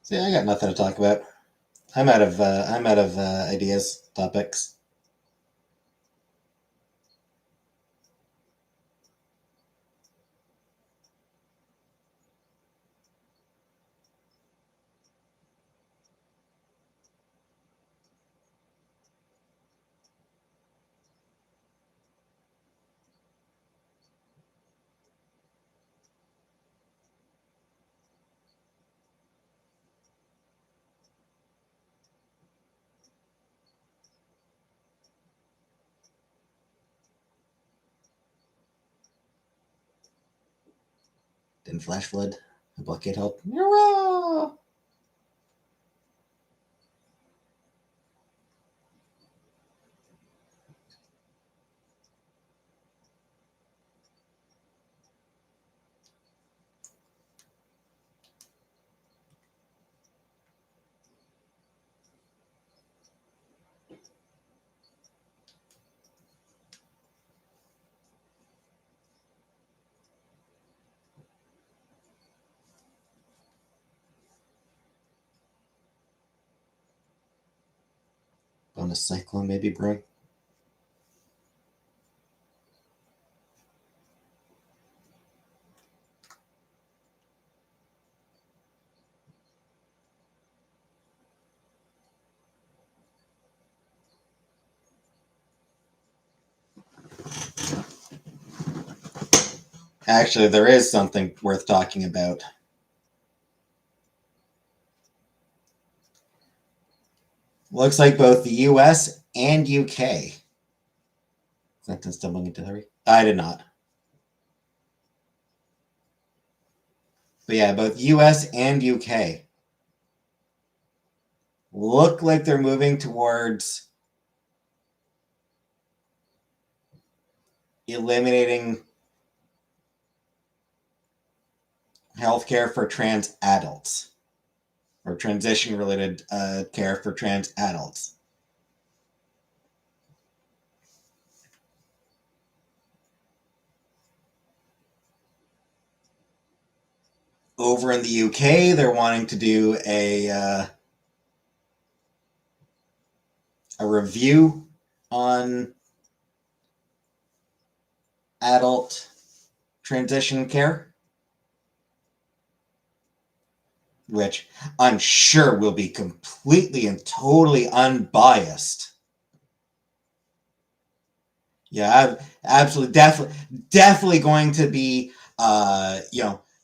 See, I got nothing to talk about. I'm out of ideas, topics. Didn't flash flood. A blockade help. Hurrah! Bonus cyclone maybe brewing. Actually, there is something worth talking about. Looks like both the US and UK. Clinton stumbling into Hillary? I did not. But yeah, both US and UK look like they're moving towards eliminating healthcare for trans adults or transition related care for trans adults. Over in the UK, they're wanting to do a review on adult transition care, which I'm sure will be completely and totally unbiased. Yeah, absolutely, definitely going to be,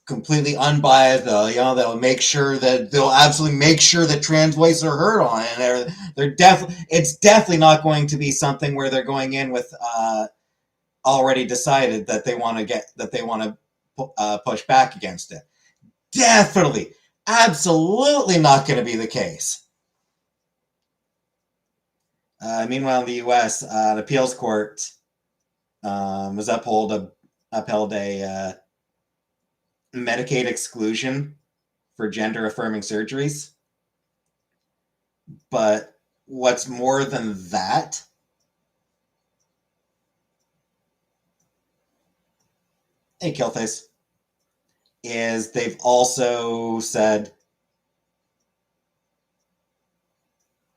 completely unbiased. They'll make sure that they'll absolutely make sure that trans voices are heard on it. And they're definitely, it's definitely not going to be something where they're going in with already decided that they want to push back against it. Definitely, absolutely not going to be the case. Meanwhile, in the U.S., an appeals court was upheld a Medicaid exclusion for gender affirming surgeries. But what's more than that, hey, Killface, is they've also said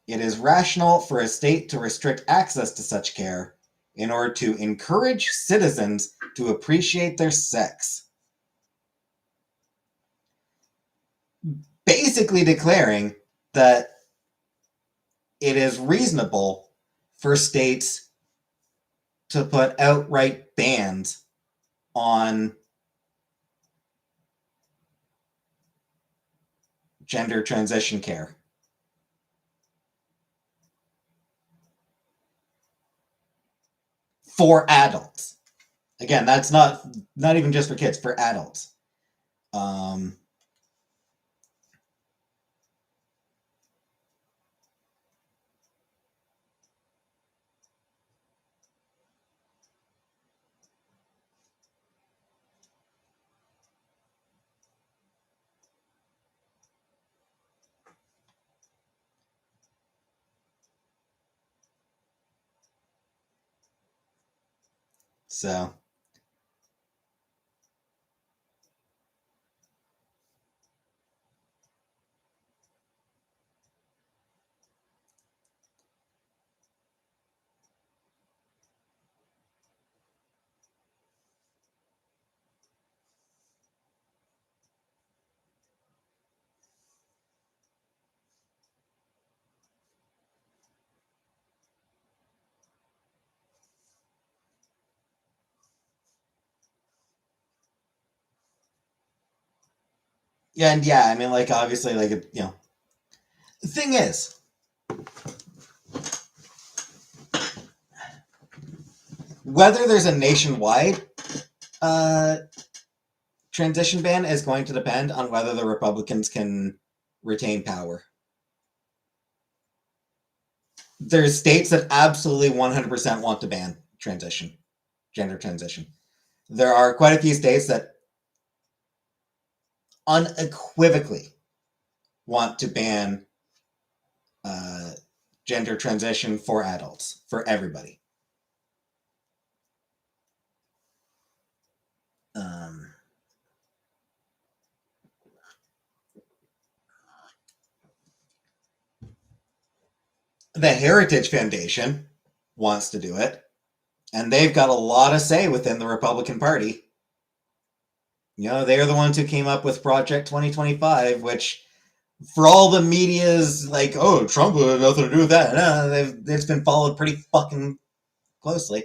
it is rational for a state to restrict access to such care in order to encourage citizens to appreciate their sex. Basically declaring that it is reasonable for states to put outright bans on gender transition care. For adults. Again, that's not even just for kids, for adults. So yeah, and yeah, I mean, like, obviously, like, the thing is, whether there's a nationwide transition ban is going to depend on whether the Republicans can retain power. There's states that absolutely 100% want to ban gender transition. There are quite a few states that unequivocally want to ban gender transition for adults, for everybody. The Heritage Foundation wants to do it, and they've got a lot of say within the Republican Party. They're the ones who came up with Project 2025, which, for all the media's like, oh, Trump had nothing to do with that. No, it's been followed pretty fucking closely.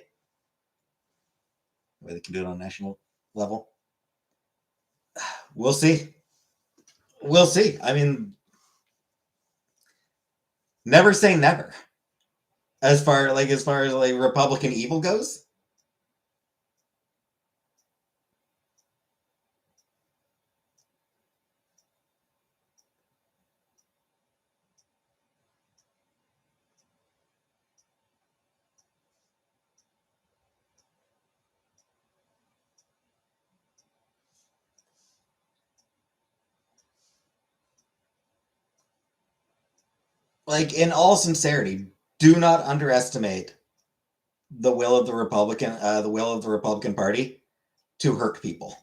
The way they can do it on a national level. We'll see. I mean, Never say never. As far as Republican evil goes. Like, in all sincerity, do not underestimate the will of the Republican Party to hurt people.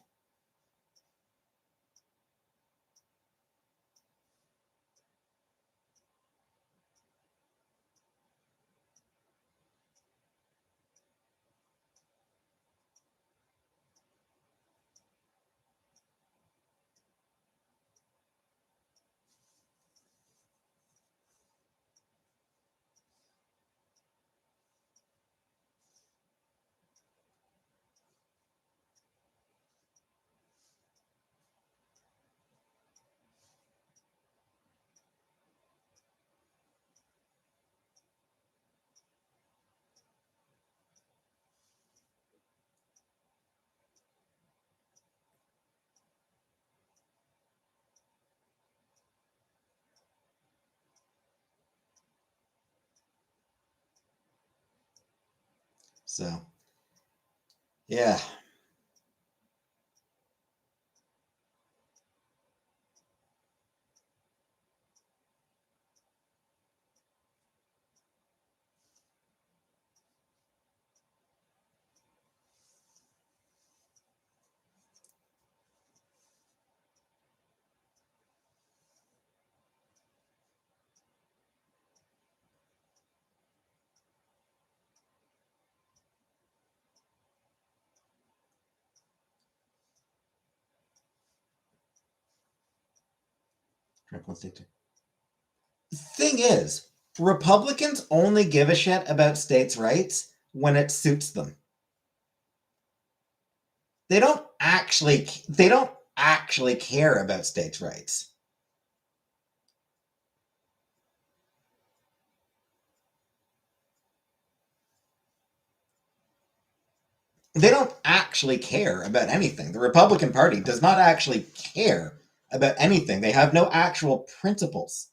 So, yeah. Thing is, Republicans only give a shit about states' rights when it suits them. They don't actually care about states' rights. They don't actually care about anything. The Republican Party does not actually care about anything. They have no actual principles.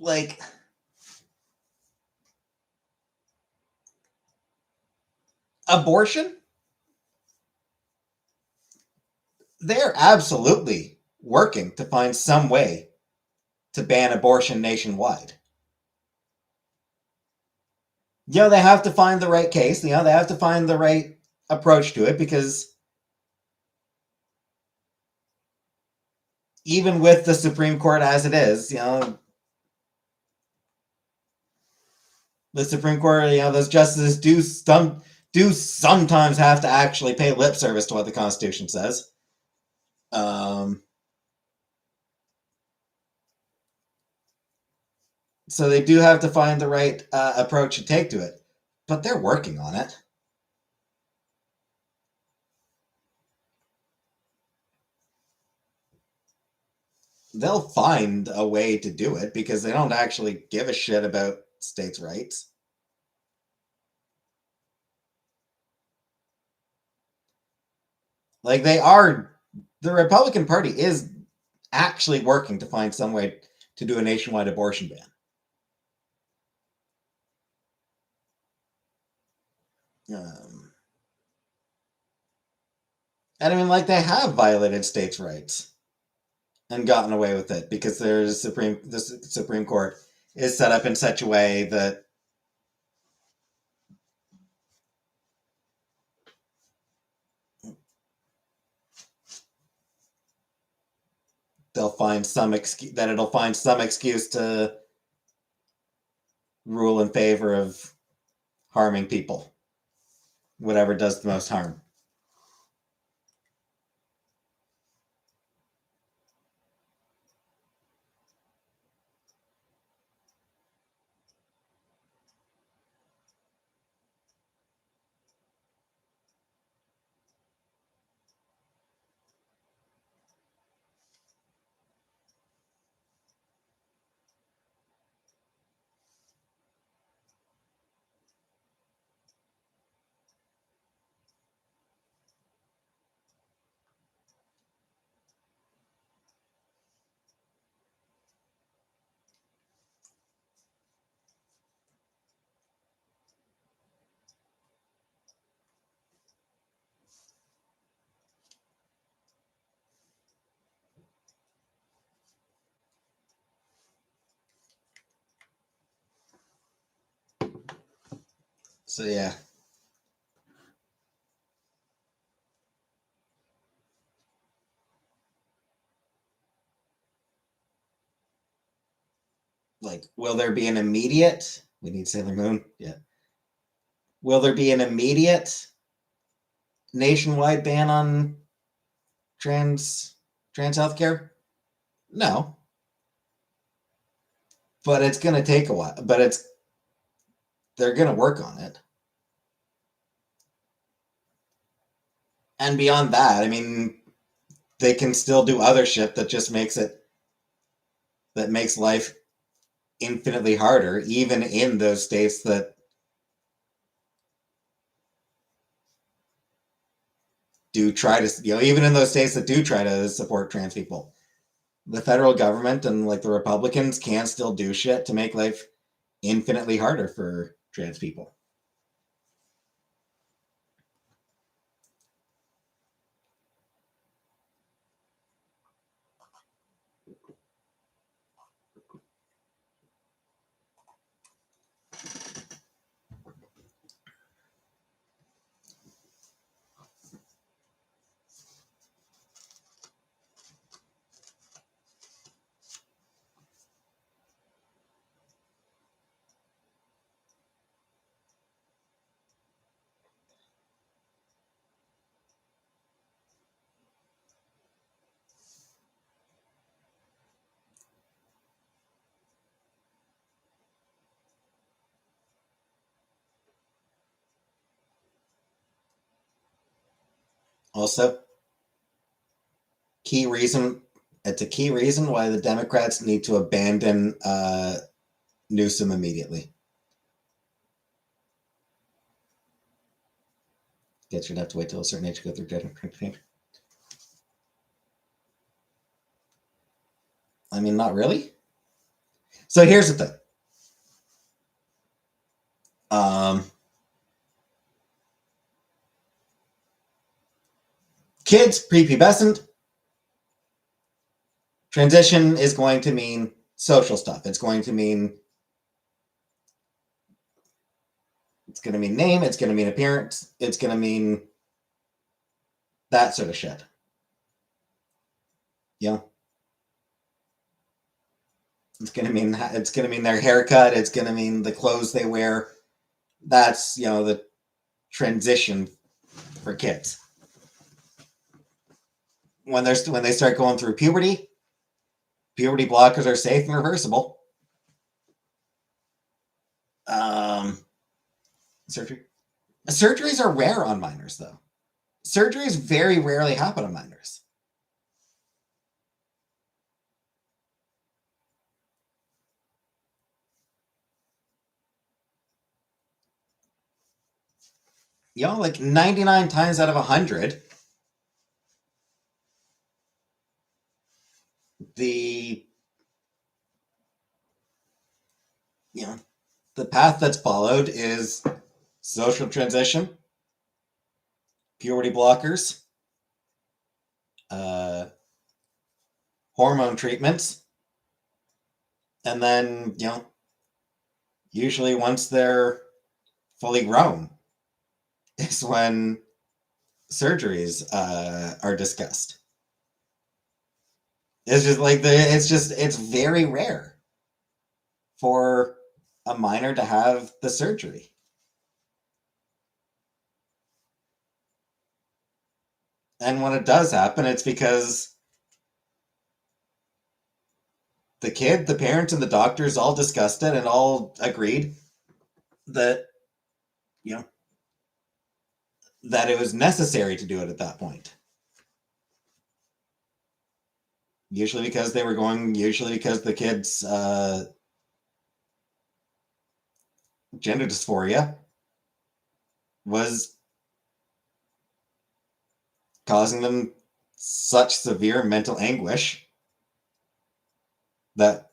Like, abortion, they're absolutely working to find some way to ban abortion nationwide. They have to find the right case. They have to find the right approach to it, because even with the Supreme Court as it is, the Supreme Court, those justices do sometimes have to actually pay lip service to what the Constitution says. So they do have to find the right approach to take to it, but they're working on it. They'll find a way to do it because they don't actually give a shit about states' rights. Like, the Republican Party is actually working to find some way to do a nationwide abortion ban. And I mean, like, they have violated states' rights and gotten away with it because the Supreme Court is set up in such a way that it'll find some excuse to rule in favor of harming people, whatever does the most harm. So yeah. Like, will there be an immediate? We need Sailor Moon. Yeah. Will there be an immediate nationwide ban on trans healthcare? No, but it's going to take a while. But they're going to work on it. And beyond that, I mean, they can still do other shit that just makes life infinitely harder, even in those states that do try to, even in those states that do try to support trans people. The federal government and like the Republicans can still do shit to make life infinitely harder for trans people. Also, it's a key reason why the Democrats need to abandon Newsom immediately. Guess you'd have to wait till a certain age to go through judgment. I mean, not really. So here's the thing. Kids, prepubescent, transition is going to mean social stuff. It's going to mean name, it's going to mean appearance, it's going to mean that sort of shit. It's going to mean their haircut, it's going to mean the clothes they wear. That's, the transition for kids. When they start going through puberty blockers are safe and reversible. Surgeries are rare on minors, though. Surgeries very rarely happen on minors. Like 99 times out of 100, the path that's followed is social transition, puberty blockers, hormone treatments, and then usually once they're fully grown is when surgeries are discussed. It's just like it's very rare for a minor to have the surgery. And when it does happen, it's because the kid, the parents, and the doctors all discussed it and all agreed that, that it was necessary to do it at that point. Usually because the kid's gender dysphoria was causing them such severe mental anguish that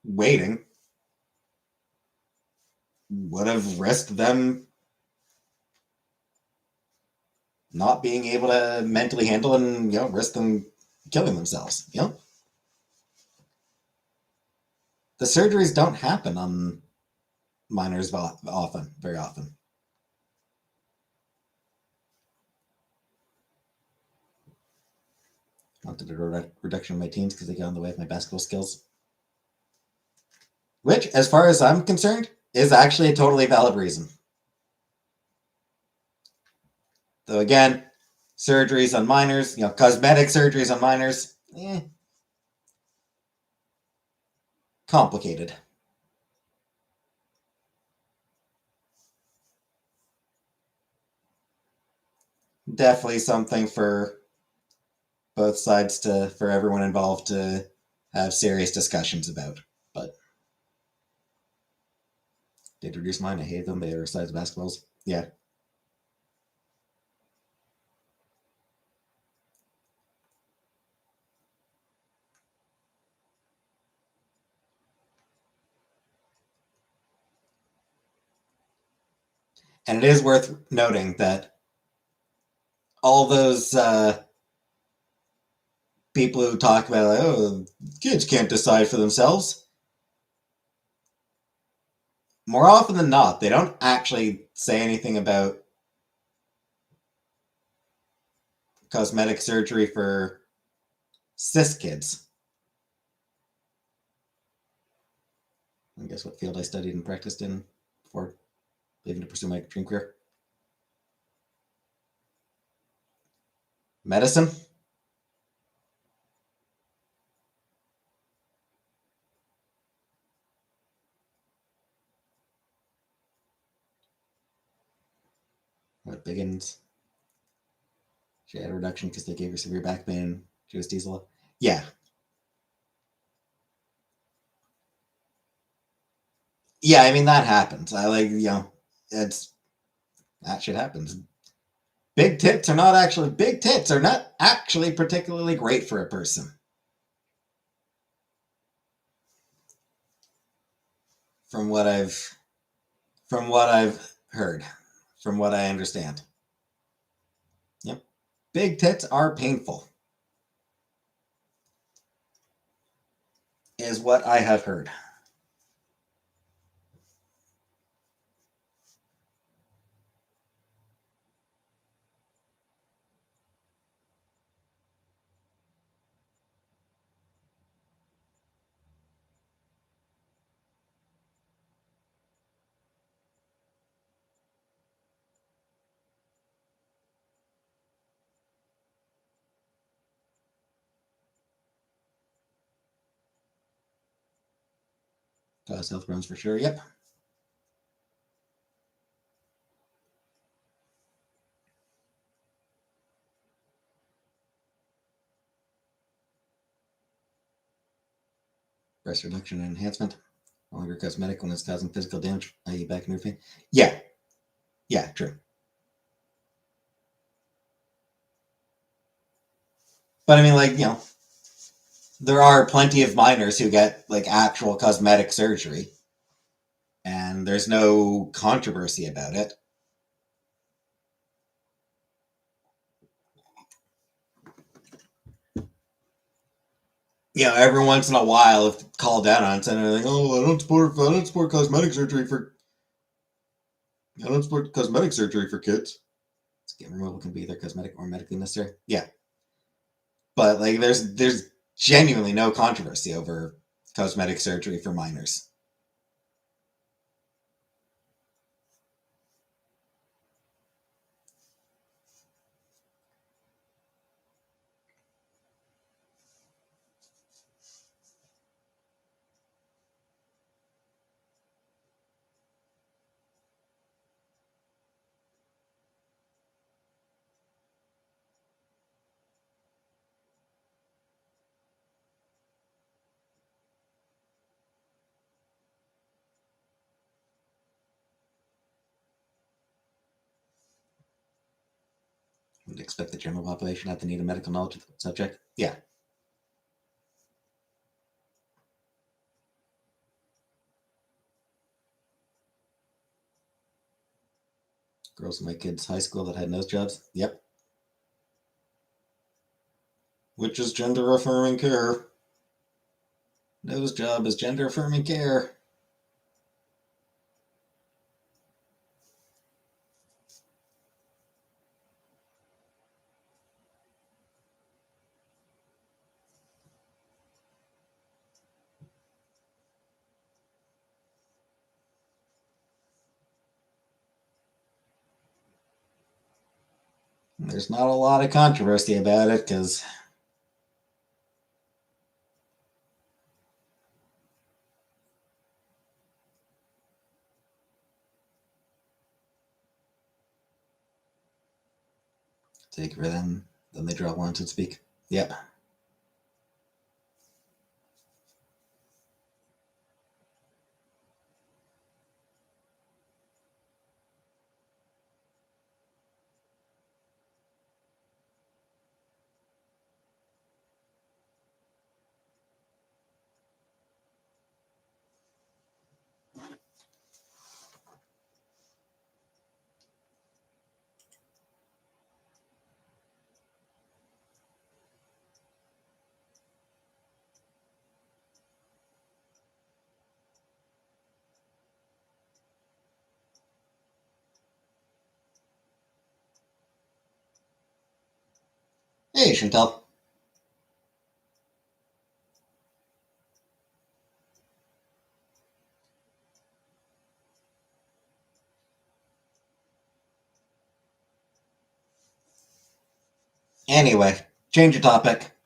waiting would have risked them not being able to mentally handle and risk them killing themselves. The surgeries don't happen on minors very often. Wanted a reduction of my teens because they got in the way of my basketball skills. Which, as far as I'm concerned, is actually a totally valid reason. Though again, surgeries on minors, cosmetic surgeries on minors, complicated. Definitely something for both sides for everyone involved to have serious discussions about. But did reduce mine. I hate them. They were size basketballs. Yeah. And it is worth noting that all those people who talk about, like, oh, kids can't decide for themselves, more often than not, they don't actually say anything about cosmetic surgery for cis kids. I guess what field I studied and practiced in before leaving to pursue my dream career. Medicine. What Biggins? She had a reduction because they gave her severe back pain. She was diesel. Yeah. Yeah, I mean, that happens. It's that shit happens. Big tits are not actually particularly great for a person. From what I've heard, from what I understand. Yep. Big tits are painful. Is what I have heard. Cause health runs for sure. Yep. Breast reduction and enhancement. No longer cosmetic when it's causing physical damage, i.e., back nerve pain. Yeah. Yeah, true. But I mean, there are plenty of minors who get actual cosmetic surgery, and there's no controversy about it. Every once in a while, if called out on it, and they're like, "Oh, I don't support cosmetic surgery kids." Skin removal can be either cosmetic or medically necessary. Yeah, but there's genuinely no controversy over cosmetic surgery for minors. Would expect the general population not to need a medical knowledge of the subject. Yeah. Girls in my kids' high school that had nose jobs. Yep. Which is gender affirming care. Nose job is gender affirming care. There's not a lot of controversy about it because take rhythm, then they draw once and speak. Yep. Hey, Chantel. Anyway, change the topic. I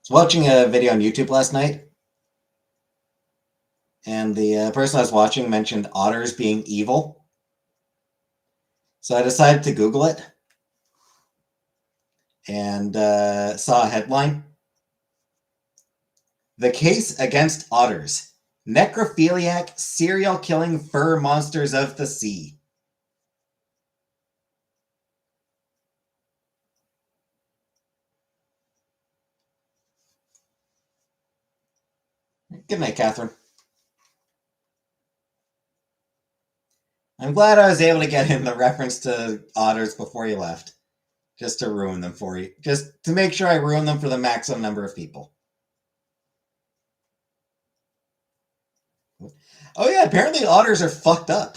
was watching a video on YouTube last night, and the person I was watching mentioned otters being evil. So I decided to Google it and saw a headline. The case against otters. Necrophiliac serial killing fur monsters of the sea. Good night, Catherine. I'm glad I was able to get in the reference to otters before you left. Just to ruin them for you. Just to make sure I ruin them for the maximum number of people. Oh yeah, apparently otters are fucked up.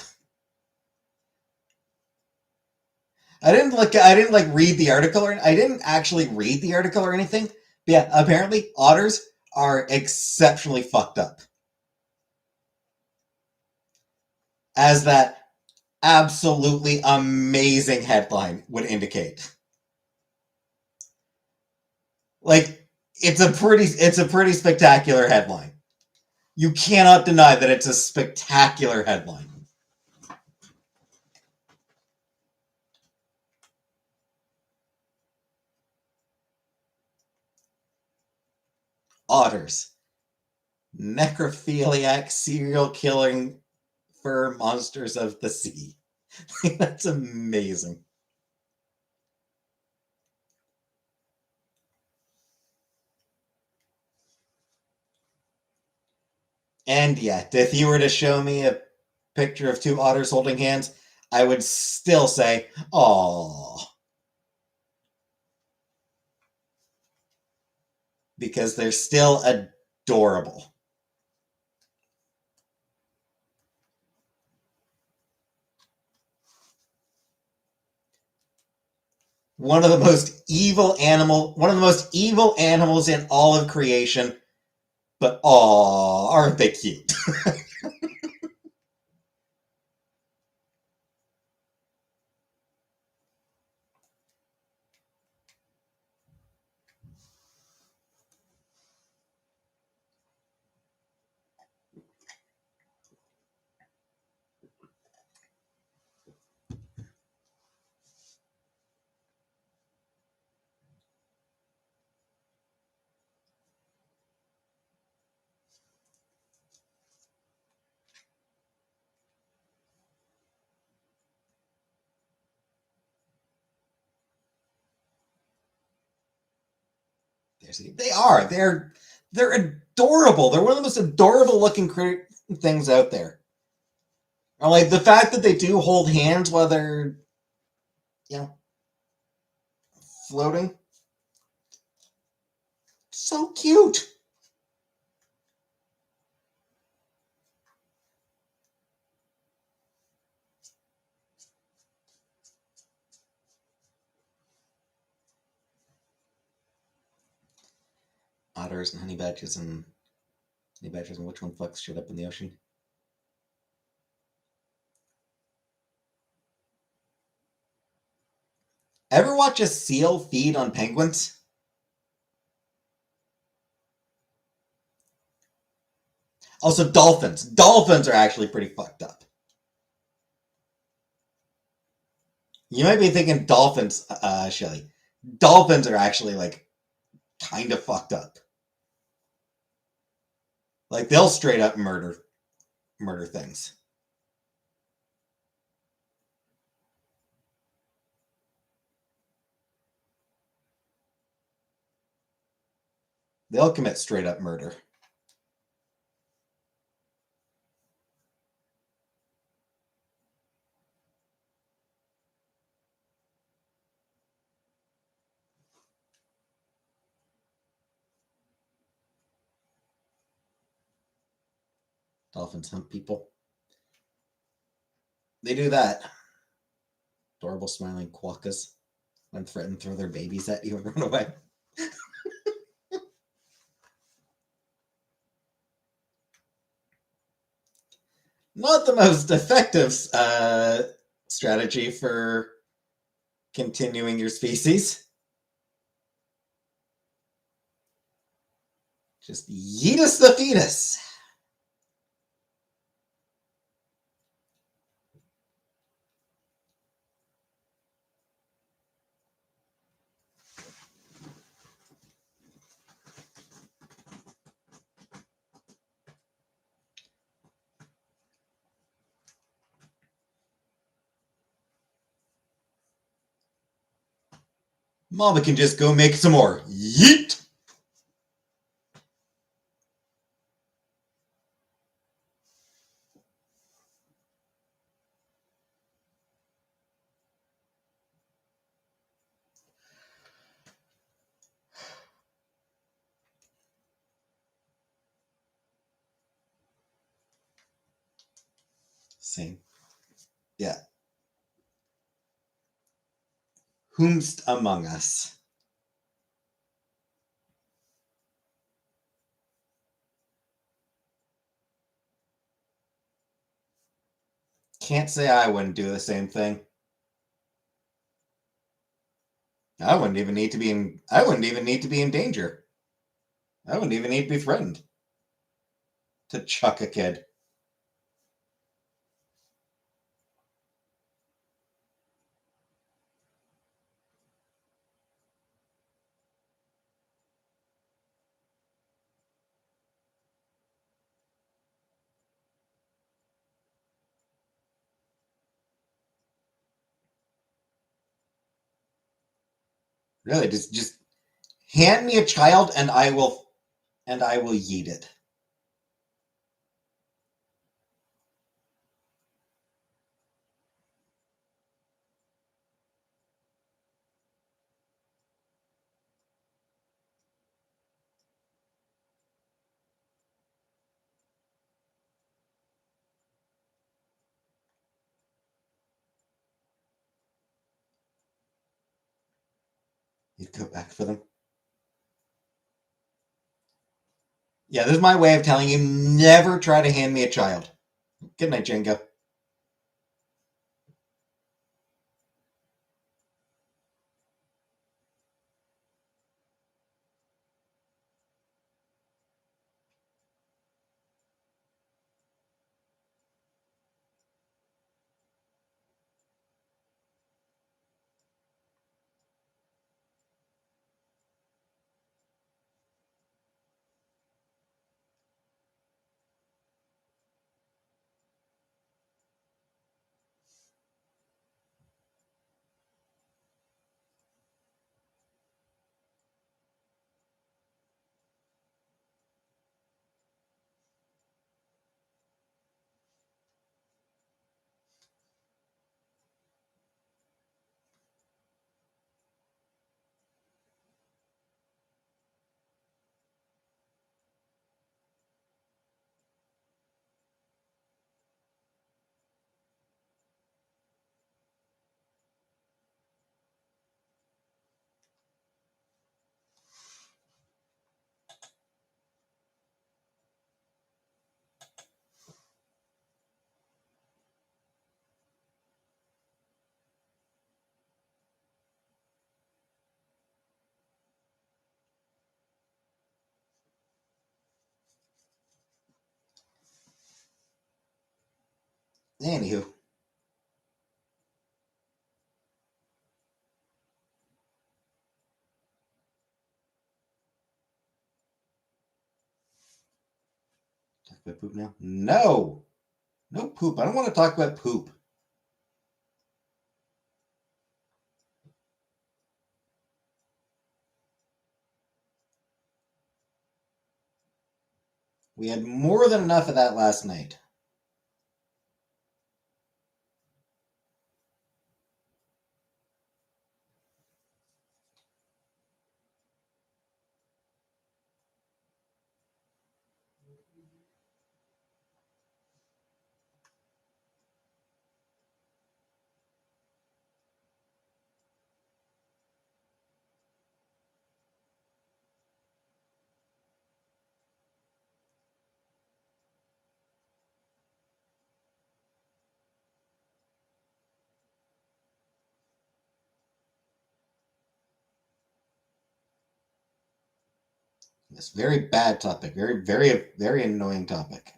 I didn't read the article, or I didn't actually read the article or anything. But yeah, apparently otters are exceptionally fucked up. As that absolutely amazing headline would indicate. Like it's a pretty spectacular headline. You cannot deny that it's a spectacular headline. Otters. Necrophiliac serial killing fur monsters of the sea. That's amazing. And yet, if you were to show me a picture of two otters holding hands, I would still say, "Aww," because they're still adorable. One of the most evil animals in all of creation. But aww, aren't they cute? They are. They're adorable. They're one of the most adorable looking things out there. Or like the fact that they do hold hands while they're, you know, floating. So cute. otters and honey badgers and which one fucks shit up in the ocean? Ever watch a seal feed on penguins? Also, dolphins. Dolphins are actually pretty fucked up. You might be thinking dolphins, Shelly. Dolphins are actually like kind of fucked up. Like they'll straight up murder things. They'll commit straight up murder. Dolphins hunt people. They do that. Adorable smiling quokkas when threatened to throw their babies at you and run away. Not the most effective strategy for continuing your species. Just yeet us the fetus. Mama can just go make some more. Yeet! Same. Yeah. Whomst among us? Can't say I wouldn't do the same thing. I wouldn't even need to be in danger. I wouldn't even need to be threatened to chuck a kid. Really, just hand me a child and I will yeet it. You'd go back for them. Yeah, this is my way of telling you never try to hand me a child. Good night, Jenga. Anywho. Talk about poop now? No! No poop. I don't want to talk about poop. We had more than enough of that last night. This very bad topic. Very, very, very annoying topic.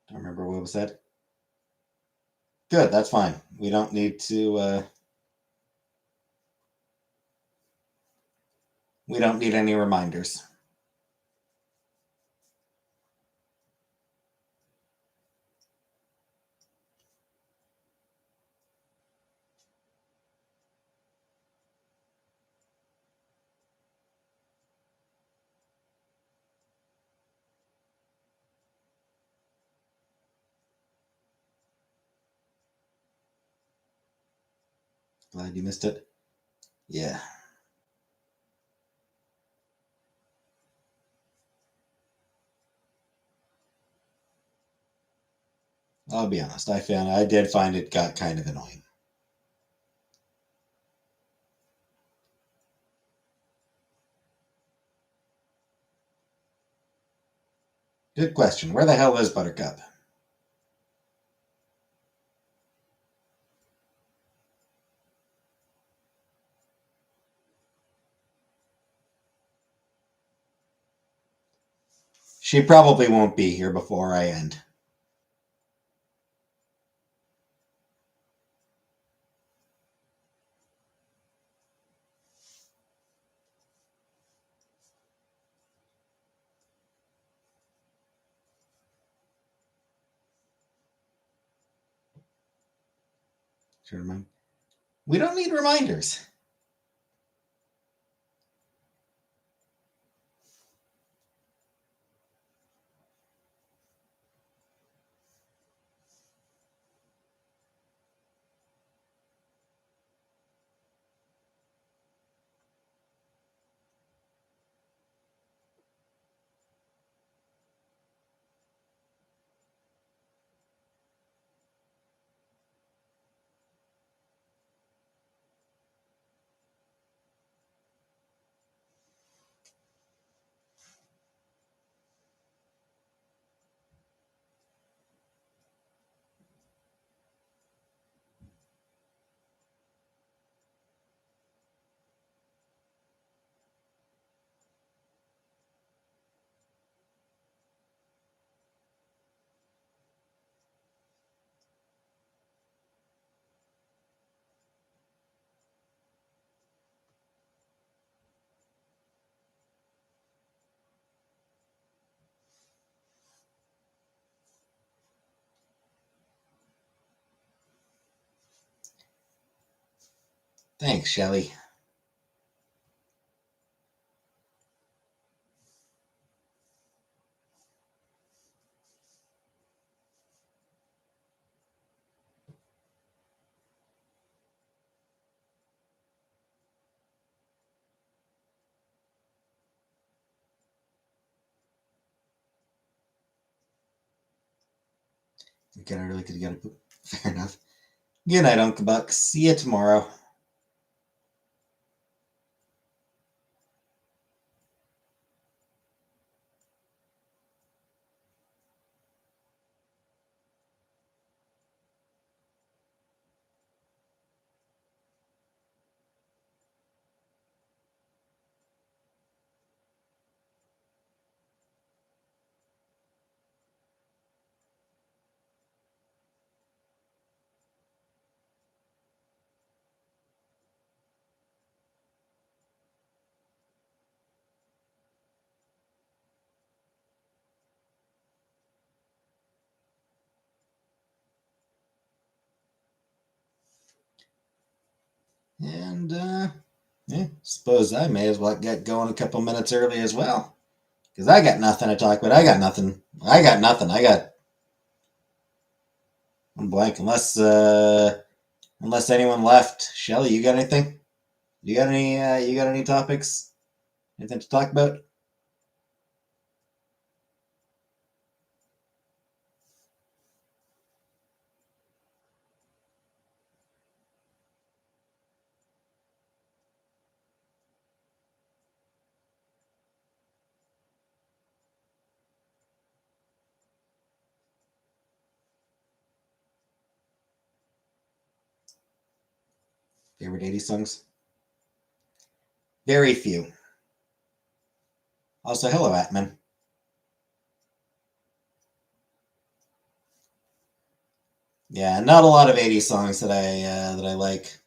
Don't remember what was said. Good, that's fine. We don't need to. We don't need any reminders. Glad you missed it. Yeah. I'll be honest. I did find it got kind of annoying. Good question. Where the hell is Buttercup? She probably won't be here before I end. Should remind. We don't need reminders. Thanks, Shelly. Again, I really could get it. Fair enough. Good night, Uncle Buck. See you tomorrow. And yeah, suppose I may as well get going a couple minutes early as well. Because I got nothing to talk about. I got nothing. I got I'm blank unless anyone left. Shelly, you got anything? You got any topics? Anything to talk about? Favorite 80s songs? Very few. Also, hello, Atman. Yeah, not a lot of 80s songs that I like.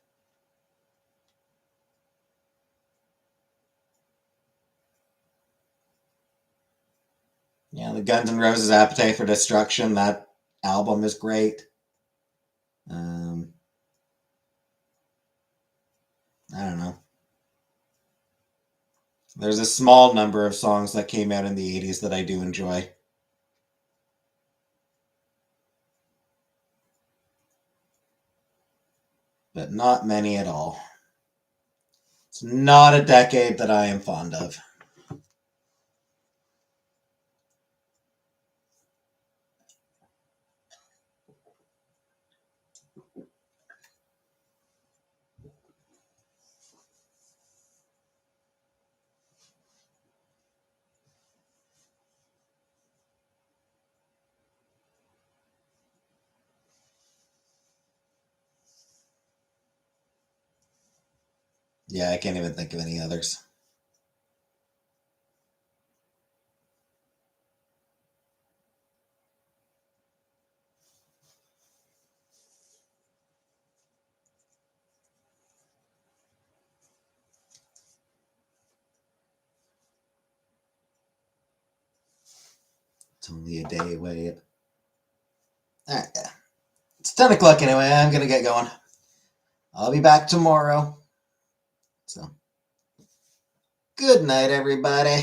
Yeah, the Guns N' Roses Appetite for Destruction, that album is great. Um, I don't know. There's a small number of songs that came out in the 80s that I do enjoy, but not many at all. It's not a decade that I am fond of. Yeah, I can't even think of any others. It's only a day away. All right, yeah. It's 10 o'clock anyway. I'm going to get going. I'll be back tomorrow. So, good night, everybody.